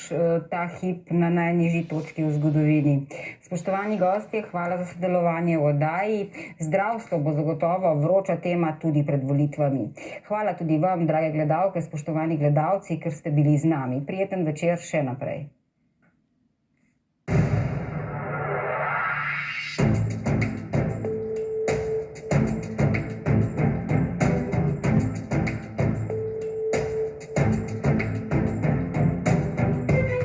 ta hip na najnižji točki v zgodovini. Spoštovani gostje, hvala za sodelovanje v oddaji. Zdravstvo bo zagotovo vroča tema tudi pred volitvami. Hvala tudi vam, drage gledalke, spoštovani gledalci, ker ste bili z nami. Prijeten večer še naprej.